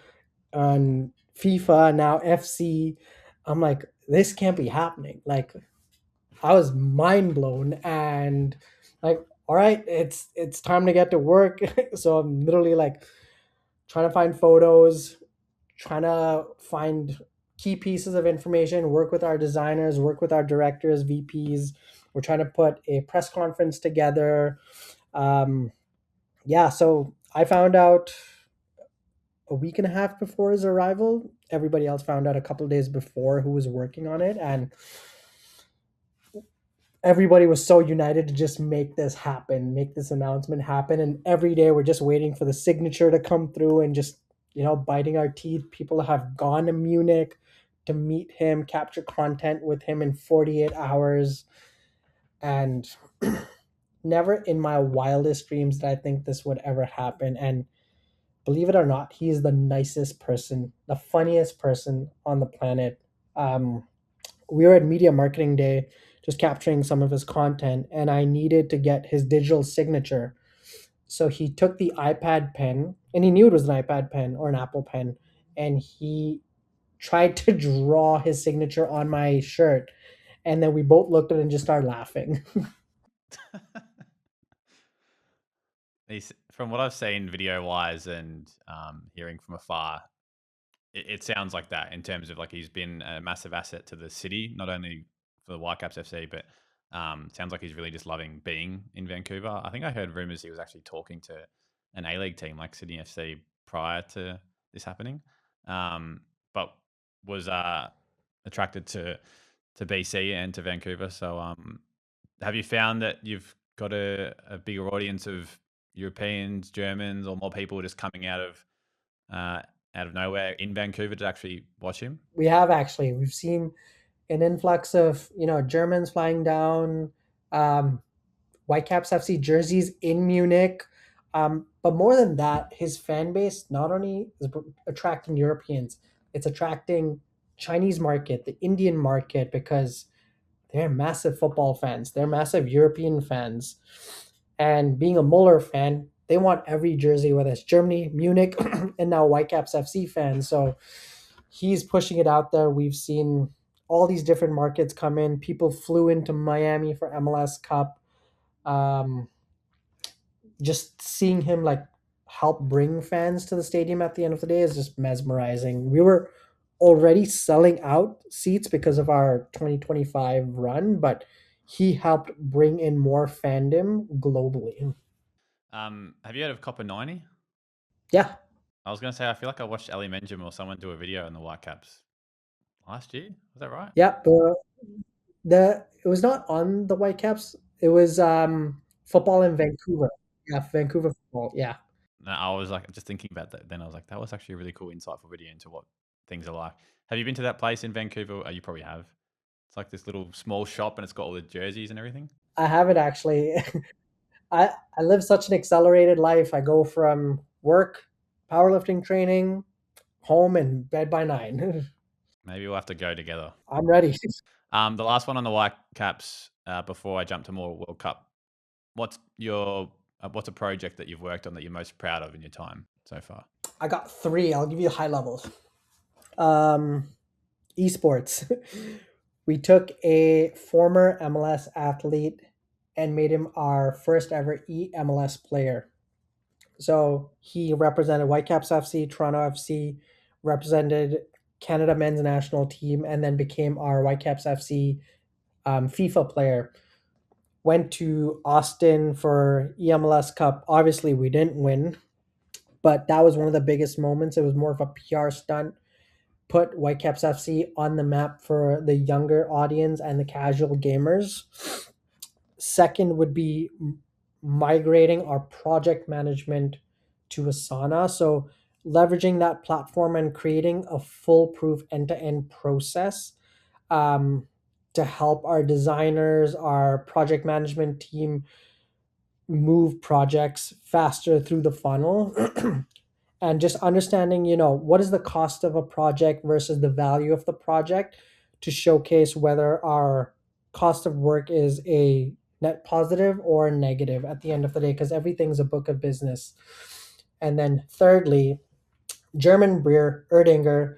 on FIFA, now FC." I'm like, "This can't be happening." Like, I was mind blown, and like, all right, it's time to get to work. So I'm literally like trying to find photos, trying to find key pieces of information, work with our designers, work with our directors, VPs. We're trying to put a press conference together. Um, yeah, so I found out a week and a half before his arrival. Everybody else found out a couple of days before who was working on it, and everybody was so united to just make this happen, make this announcement happen. And every day we're just waiting for the signature to come through and just, biting our teeth. People have gone to Munich to meet him, capture content with him in 48 hours. And never in my wildest dreams did I think this would ever happen. And believe it or not, he is the nicest person, the funniest person on the planet. We were at Media Marketing Day just capturing some of his content, and I needed to get his digital signature. So he took the iPad pen, and he knew it was an iPad pen or an Apple pen, and he tried to draw his signature on my shirt. And then we both looked at it and just started laughing. From what I've seen video wise and hearing from afar, it sounds like that in terms of like he's been a massive asset to the city, not only for the Whitecaps FC, but sounds like he's really just loving being in Vancouver. I think I heard rumors he was actually talking to an A-League team like Sydney FC prior to this happening, but was attracted to BC and to Vancouver. So have you found that you've got a bigger audience of Europeans, Germans, or more people just coming out of nowhere in Vancouver to actually watch him? We have actually. We've seen an influx of, Germans flying down, um, Whitecaps FC jerseys in Munich. But more than that, his fan base not only is attracting Europeans, it's attracting Chinese market, the Indian market, because they're massive football fans. They're massive European fans. And being a Muller fan, they want every jersey, whether it's Germany, Munich, and now Whitecaps FC fans. So he's pushing it out there. We've seen all these different markets come in. People flew into Miami for MLS Cup. Um, just seeing him like help bring fans to the stadium at the end of the day is just mesmerizing. We were already selling out seats because of our 2025 run, but he helped bring in more fandom globally. Have you heard of Copper 90? Yeah, I was going to say, I feel like I watched Ali Menjum or someone do a video on the Whitecaps last year. Was that right? yeah. The it was not on the Whitecaps. It was football in Vancouver. Yeah, Vancouver football. Yeah. No, I was like just thinking about that. Then I was like, that was actually a really cool, insightful video into what things are like. Have you been to that place in Vancouver? Oh, you probably have. It's like this little small shop and it's got all the jerseys and everything. I haven't actually. I live such an accelerated life. I go from work, powerlifting training, home, and bed by 9. Maybe we'll have to go together. I'm ready. The last one on the Whitecaps before I jump to more World Cup. What's what's a project that you've worked on that you're most proud of in your time so far? I got 3. I'll give you high levels. Um, Esports. We took a former MLS athlete and made him our first ever MLS player. So he represented Whitecaps FC, Toronto FC, represented Canada men's national team, and then became our Whitecaps FC FIFA player. Went to Austin for MLS Cup. Obviously, we didn't win, but that was one of the biggest moments. It was more of a PR stunt. Put Whitecaps FC on the map for the younger audience and the casual gamers. Second would be migrating our project management to Asana. So leveraging that platform and creating a foolproof end-to-end process um, to help our designers, our project management team move projects faster through the funnel. And just understanding, what is the cost of a project versus the value of the project to showcase whether our cost of work is a net positive or a negative at the end of the day, because everything's a book of business. And then thirdly, German Breer Erdinger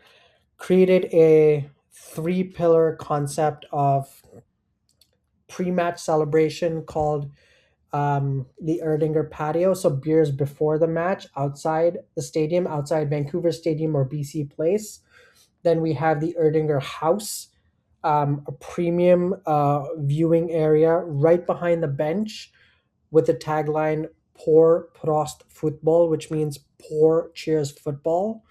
created a 3-pillar concept of pre-match celebration called the Erdinger patio. So beers before the match outside the stadium, outside Vancouver Stadium or BC Place. Then we have the Erdinger House, a premium viewing area right behind the bench with the tagline "Pour Prost Football," which means pour cheers football.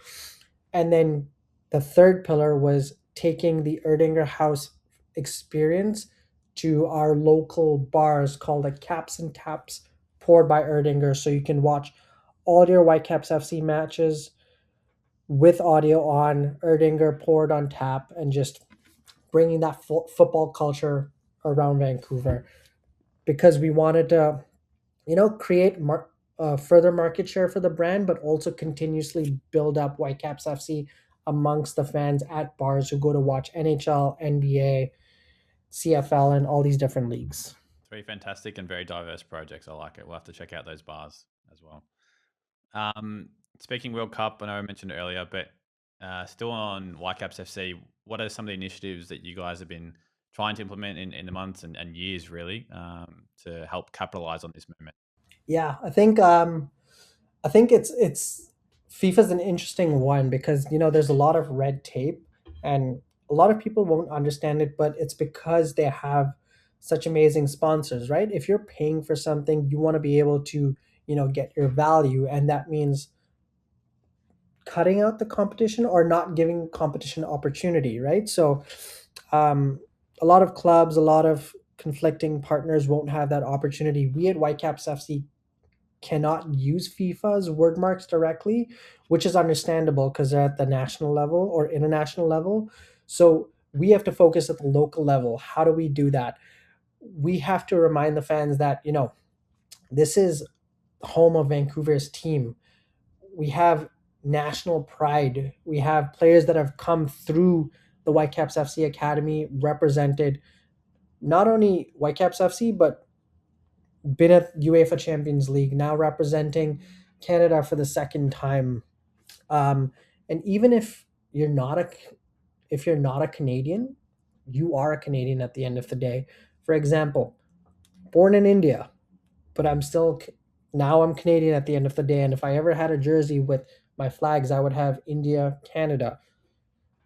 And then the third pillar was taking the Erdinger House experience to our local bars called the Caps and Taps poured by Erdinger. So you can watch all your Whitecaps FC matches with audio on, Erdinger poured on tap, and just bringing that football culture around Vancouver, because we wanted to, create further market share for the brand, but also continuously build up Whitecaps FC amongst the fans at bars who go to watch NHL, NBA, CFL, and all these different leagues. 3 fantastic and very diverse projects. I like it. We'll have to check out those bars as well. Speaking World Cup, I know I mentioned it earlier, but still on Whitecaps FC, what are some of the initiatives that you guys have been trying to implement in the months and years, really, to help capitalize on this movement? Yeah, I think it's FIFA's an interesting one because there's a lot of red tape and a lot of people won't understand it, but it's because they have such amazing sponsors, right? If you're paying for something, you want to be able to, get your value, and that means cutting out the competition or not giving competition opportunity, right? So um, a lot of clubs, a lot of conflicting partners won't have that opportunity. We at Whitecaps FC cannot use FIFA's word marks directly, which is understandable because they're at the national level or international level. So we have to focus at the local level. How do we do that? We have to remind the fans that, this is home of Vancouver's team. We have national pride. We have players that have come through the Whitecaps FC Academy, represented not only Whitecaps FC, but been at UEFA Champions League, now representing Canada for the second time. And even if you're not a Canadian, you are a Canadian at the end of the day. For example, born in India, but now I'm Canadian at the end of the day. And if I ever had a jersey with my flags, I would have India, Canada.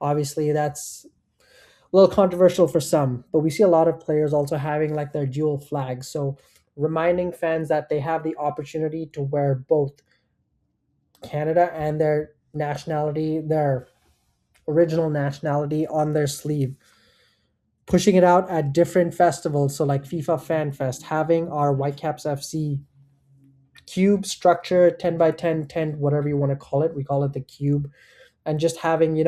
Obviously, that's a little controversial for some, but we see a lot of players also having like their dual flags. So reminding fans that they have the opportunity to wear both Canada and their original nationality on their sleeve, pushing it out at different festivals. So like FIFA Fan Fest, having our Whitecaps FC cube structure, 10 by 10 tent, whatever you want to call it. We call it the cube. And just having,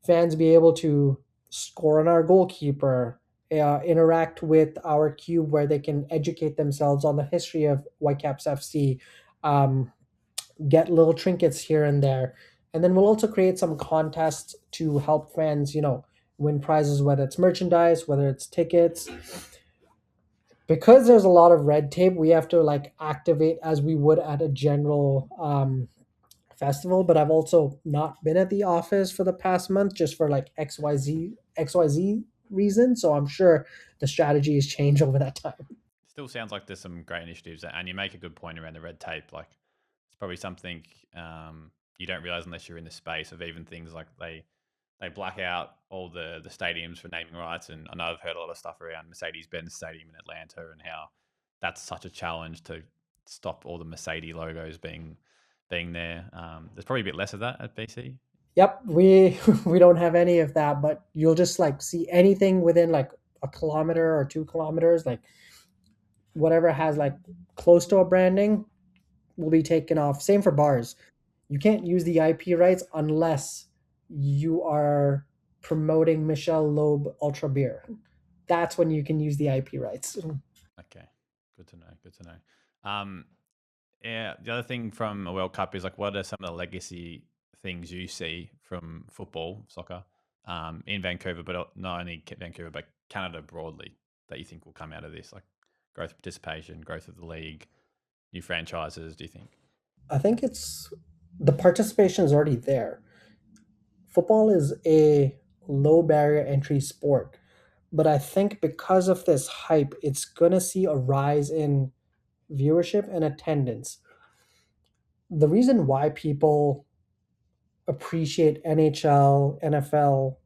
fans be able to score on our goalkeeper, interact with our cube where they can educate themselves on the history of Whitecaps FC, um, get little trinkets here and there. And then we'll also create some contests to help fans, win prizes, whether it's merchandise, whether it's tickets. Because there's a lot of red tape, we have to like activate as we would at a general festival. But I've also not been at the office for the past month just for like XYZ reasons. So I'm sure the strategy has changed over that time. Still sounds like there's some great initiatives, and you make a good point around the red tape. Like it's probably something you don't realize unless you're in the space of even things like they black out all the stadiums for naming rights. And I know I've heard a lot of stuff around Mercedes-Benz Stadium in Atlanta and how that's such a challenge to stop all the Mercedes logos being there. There's probably a bit less of that at BC. Yep, we we don't have any of that, but you'll just like see anything within like a kilometer or 2 kilometers, like whatever has like close to a branding will be taken off. Same for bars. You can't use the IP rights unless you are promoting Michel Loeb Ultra Beer. That's when you can use the IP rights. Okay, good to know. Good to know. Yeah, the other thing from a World Cup is like, what are some of the legacy things you see from football, soccer, in Vancouver, but not only Vancouver, but Canada broadly, that you think will come out of this, like growth of participation, growth of the league, new franchises? Do you think? I think it's the participation is already there. Football is a low barrier entry sport, but I think because of this hype, it's going to see a rise in viewership and attendance. The reason why people appreciate NHL, NFL,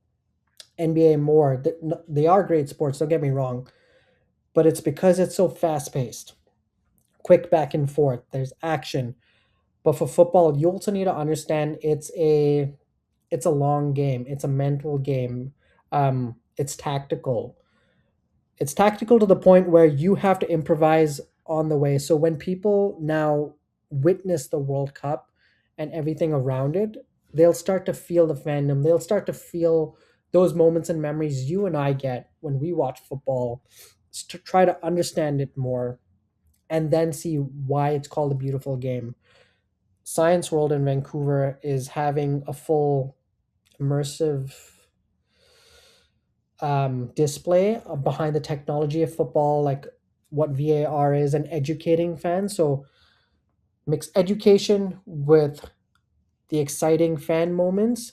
NBA more, they are great sports, don't get me wrong, but it's because it's so fast paced, quick back and forth, there's action. But for football, you also need to understand it's a long game, it's a mental game, it's tactical. It's tactical to the point where you have to improvise on the way. So when people now witness the World Cup and everything around it, they'll start to feel the fandom. They'll start to feel those moments and memories you and I get when we watch football, to try to understand it more and then see why it's called a beautiful game. Science World in Vancouver is having a full immersive display behind the technology of football, like what VAR is, and educating fans. So mix education with the exciting fan moments,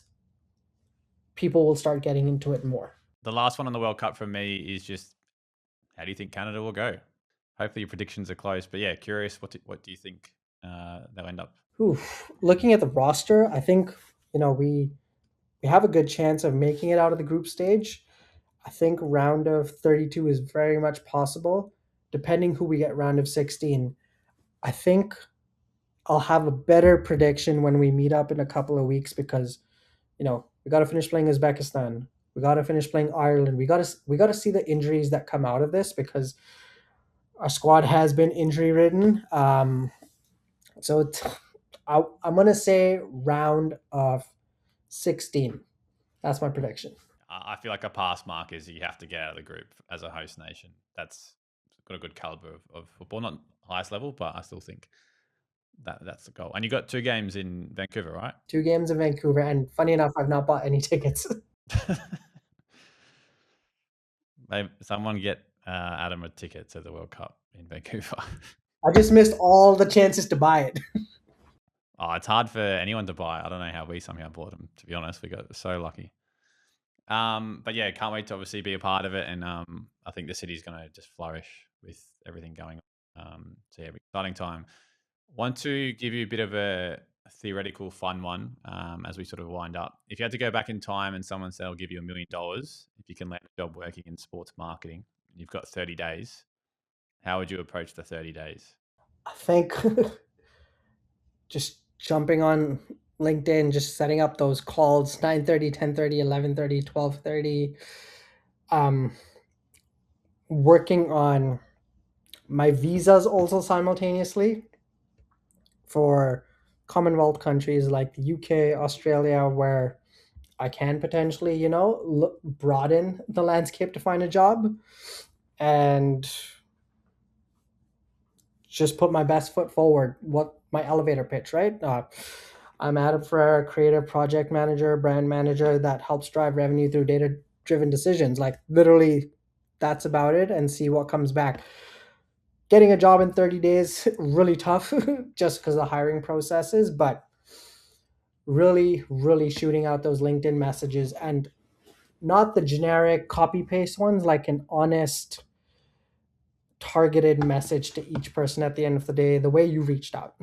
people will start getting into it more. The last one on the World Cup for me is just, how do you think Canada will go? Hopefully your predictions are close, but yeah, curious, what do you think they'll end up? Looking at the roster, I think we have a good chance of making it out of the group stage. I think round of 32 is very much possible, depending who we get round of 16. I think I'll have a better prediction when we meet up in a couple of weeks because, we got to finish playing Uzbekistan. We got to finish playing Ireland. We got to see the injuries that come out of this because our squad has been injury ridden. So I'm gonna say round of 16. That's my prediction. I feel like a pass mark is you have to get out of the group as a host nation. That's got a good caliber of football, not highest level, but I still think that's the goal. And you got 2 games in Vancouver, right? 2 games in Vancouver, and funny enough, I've not bought any tickets. Maybe someone get Adam a ticket to the World Cup in Vancouver. I just missed all the chances to buy it. Oh, it's hard for anyone to buy. I don't know how we somehow bought them, to be honest. We got so lucky. But yeah, can't wait to obviously be a part of it. And I think the city's going to just flourish with everything going on. So yeah, exciting time. Want to give you a bit of a theoretical fun one as we sort of wind up. If you had to go back in time and someone said, I'll give you $1 million if you can land a job working in sports marketing, you've got 30 days. How would you approach the 30 days? I think just jumping on LinkedIn, just setting up those calls 9:30, 10:30, 11:30, 12:30, working on my visas also simultaneously for Commonwealth countries like the UK, Australia, where I can potentially, broaden the landscape to find a job and just put my best foot forward. What my elevator pitch, right? I'm Adam Ferreira, creative project manager, brand manager that helps drive revenue through data-driven decisions. Like literally, that's about it, and see what comes back. Getting a job in 30 days, really tough just because of the hiring processes, but really, really shooting out those LinkedIn messages and not the generic copy paste ones, like an honest, targeted message to each person at the end of the day, the way you reached out.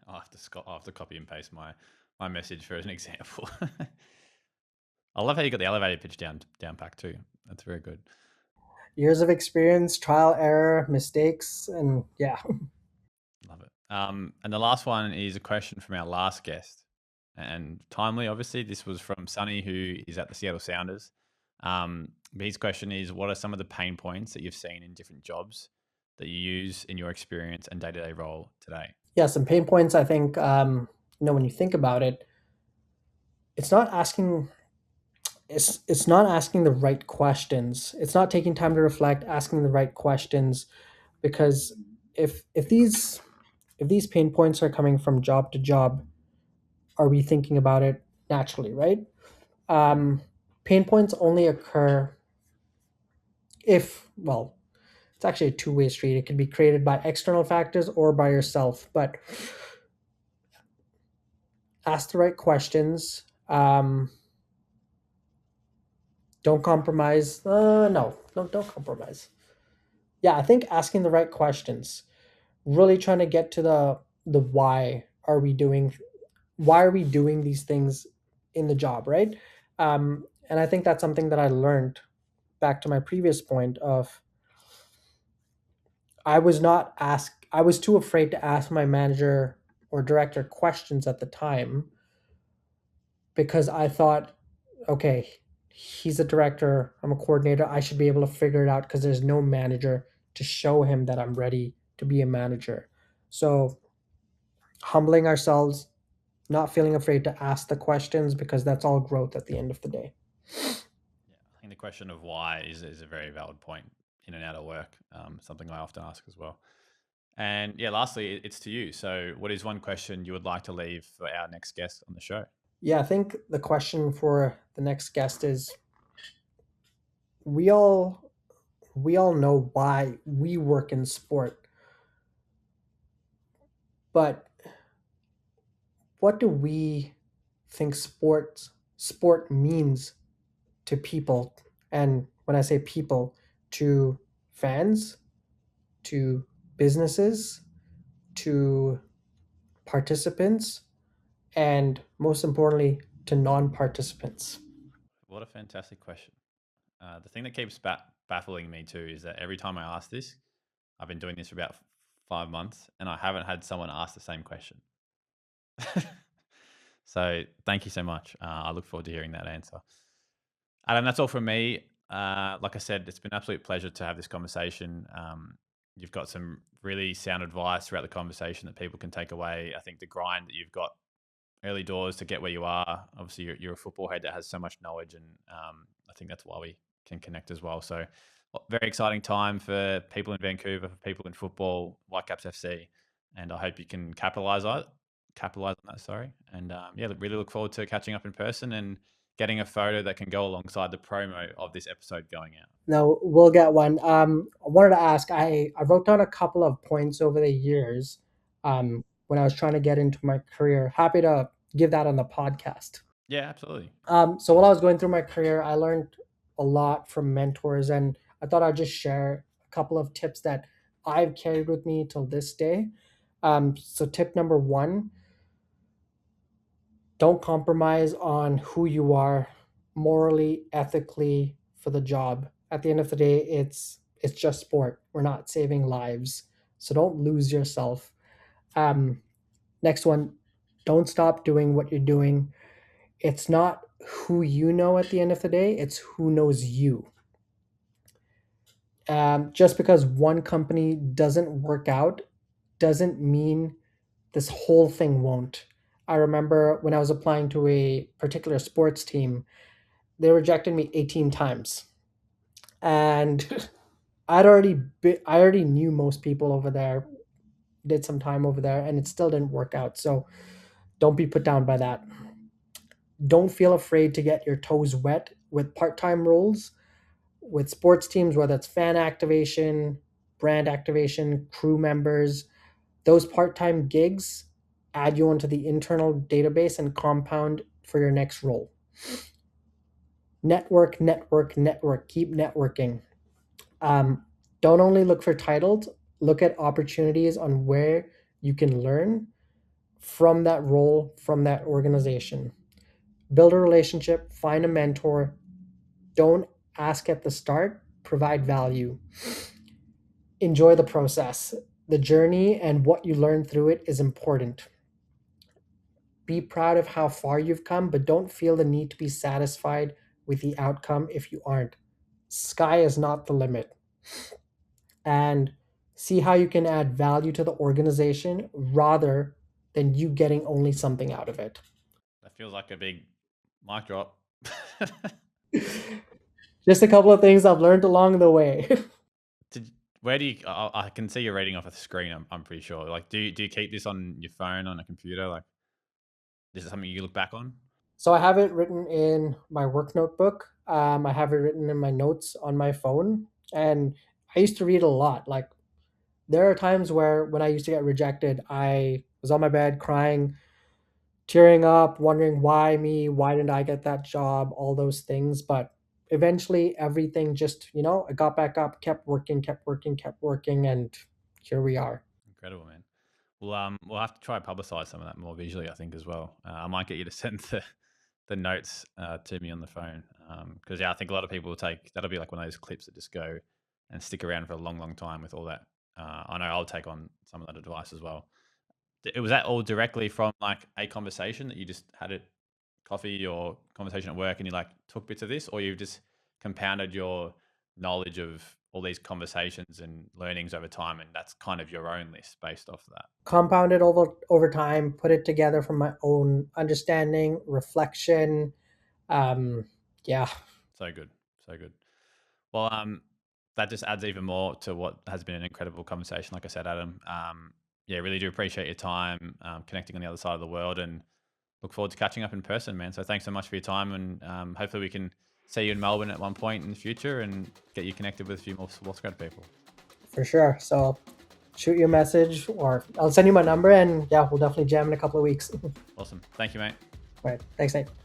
I'll have to copy and paste my message for an example. I love how you got the elevator pitch down pack too. That's very good. Years of experience, trial, error, mistakes, and yeah. Love it. And the last one is a question from our last guest, and timely, obviously. This was from Sonny, who is at the Seattle Sounders. But his question is, what are some of the pain points that you've seen in different jobs that you use in your experience and day-to-day role today? Yeah, some pain points, I think, when you think about it, it's not asking it's not asking the right questions. It's not taking time to reflect, asking the right questions, because if these pain points are coming from job to job, are we thinking about it naturally, right? Um, Pain points only occur if, well, it's actually a two-way street. It can be created by external factors or by yourself, but ask the right questions. Don't compromise. No, don't compromise. Yeah, I think asking the right questions, really trying to get to the why are we doing these things in the job, right? And I think that's something that I learned back to my previous point of I was too afraid to ask my manager or director questions at the time because I thought, okay, he's a director, I'm a coordinator, I should be able to figure it out because there's no manager to show him that I'm ready to be a manager. So humbling ourselves, not feeling afraid to ask the questions, because that's all growth at the end of the day. Yeah, I think the question of why is a very valid point in and out of work. Something I often ask as well. And yeah, lastly, it's to you. So, what is one question you would like to leave for our next guest on the show? Yeah, I think the question for the next guest is, we all know why we work in sport, but what do we think sport means to people? And when I say people, to fans, to businesses, to participants, and most importantly, to non-participants. What a fantastic question. The thing that keeps baffling me too is that every time I ask this, I've been doing this for about 5 months and I haven't had someone ask the same question. So thank you so much. I look forward to hearing that answer. Adam, that's all from me. Like I said, it's been an absolute pleasure to have this conversation. You've got some really sound advice throughout the conversation that people can take away. I think the grind that you've got early doors to get where you are. Obviously, you're a football head that has so much knowledge, and I think that's why we can connect as well. So, very exciting time for people in Vancouver, for people in football, Whitecaps FC, and I hope you can capitalize on that. Sorry, and yeah, really look forward to catching up in person and getting a photo that can go alongside the promo of this episode going out. No, we'll get one. I wanted to ask, I wrote down a couple of points over the years when I was trying to get into my career. Happy to give that on the podcast. Yeah, absolutely. So while I was going through my career, I learned a lot from mentors, and I thought I'd just share a couple of tips that I've carried with me till this day. So tip number one, don't compromise on who you are morally, ethically for the job. At the end of the day, it's just sport. We're not saving lives. So don't lose yourself. Next one, don't stop doing what you're doing. It's not who you know at the end of the day, it's who knows you. Just because one company doesn't work out doesn't mean this whole thing won't. I remember when I was applying to a particular sports team, they rejected me 18 times. And I already knew most people over there, did some time over there, and it still didn't work out. So don't be put down by that. Don't feel afraid to get your toes wet with part-time roles with sports teams, whether it's fan activation, brand activation, crew members. Those part-time gigs add you onto the internal database and compound for your next role. Network, network, network. Keep networking. Don't only look for titles, look at opportunities on where you can learn from that role, from that organization. Build a relationship, find a mentor. Don't ask at the start, provide value. Enjoy the process. The journey and what you learn through it is important. Be proud of how far you've come, but don't feel the need to be satisfied with the outcome if you aren't. Sky is not the limit. And see how you can add value to the organization rather than you getting only something out of it. That feels like a big mic drop. Just a couple of things I've learned along the way. Where do you? I can see you're reading off a screen. I'm pretty sure. Like, do you keep this on your phone, on a computer? Like, is it something you look back on? So I have it written in my work notebook. I have it written in my notes on my phone, and I used to read a lot. Like, there are times where when I used to get rejected, I was on my bed crying, tearing up, wondering why me, why didn't I get that job, all those things. But eventually everything just, I got back up, kept working, and here we are. Incredible, man. Well, we'll have to try and publicize some of that more visually, I think, as well. I might get you to send the notes to me on the phone because I think a lot of people will that'll be like one of those clips that just go and stick around for a long, long time with all that. I know I'll take on some of that advice as well. Was that all directly from like a conversation that you just had at coffee or conversation at work and you like took bits of this, or you've just compounded your knowledge of all these conversations and learnings over time, and that's kind of your own list based off of that? Compounded over time, put it together from my own understanding, reflection. Yeah. So good. Well, that just adds even more to what has been an incredible conversation. Like I said, Adam, really do appreciate your time connecting on the other side of the world, and look forward to catching up in person, man. So thanks so much for your time, and hopefully we can see you in Melbourne at one point in the future and get you connected with a few more sports grad people. For sure. So shoot you a message, or I'll send you my number, and yeah, we'll definitely jam in a couple of weeks. Awesome. Thank you, mate. All right. Thanks, Nate.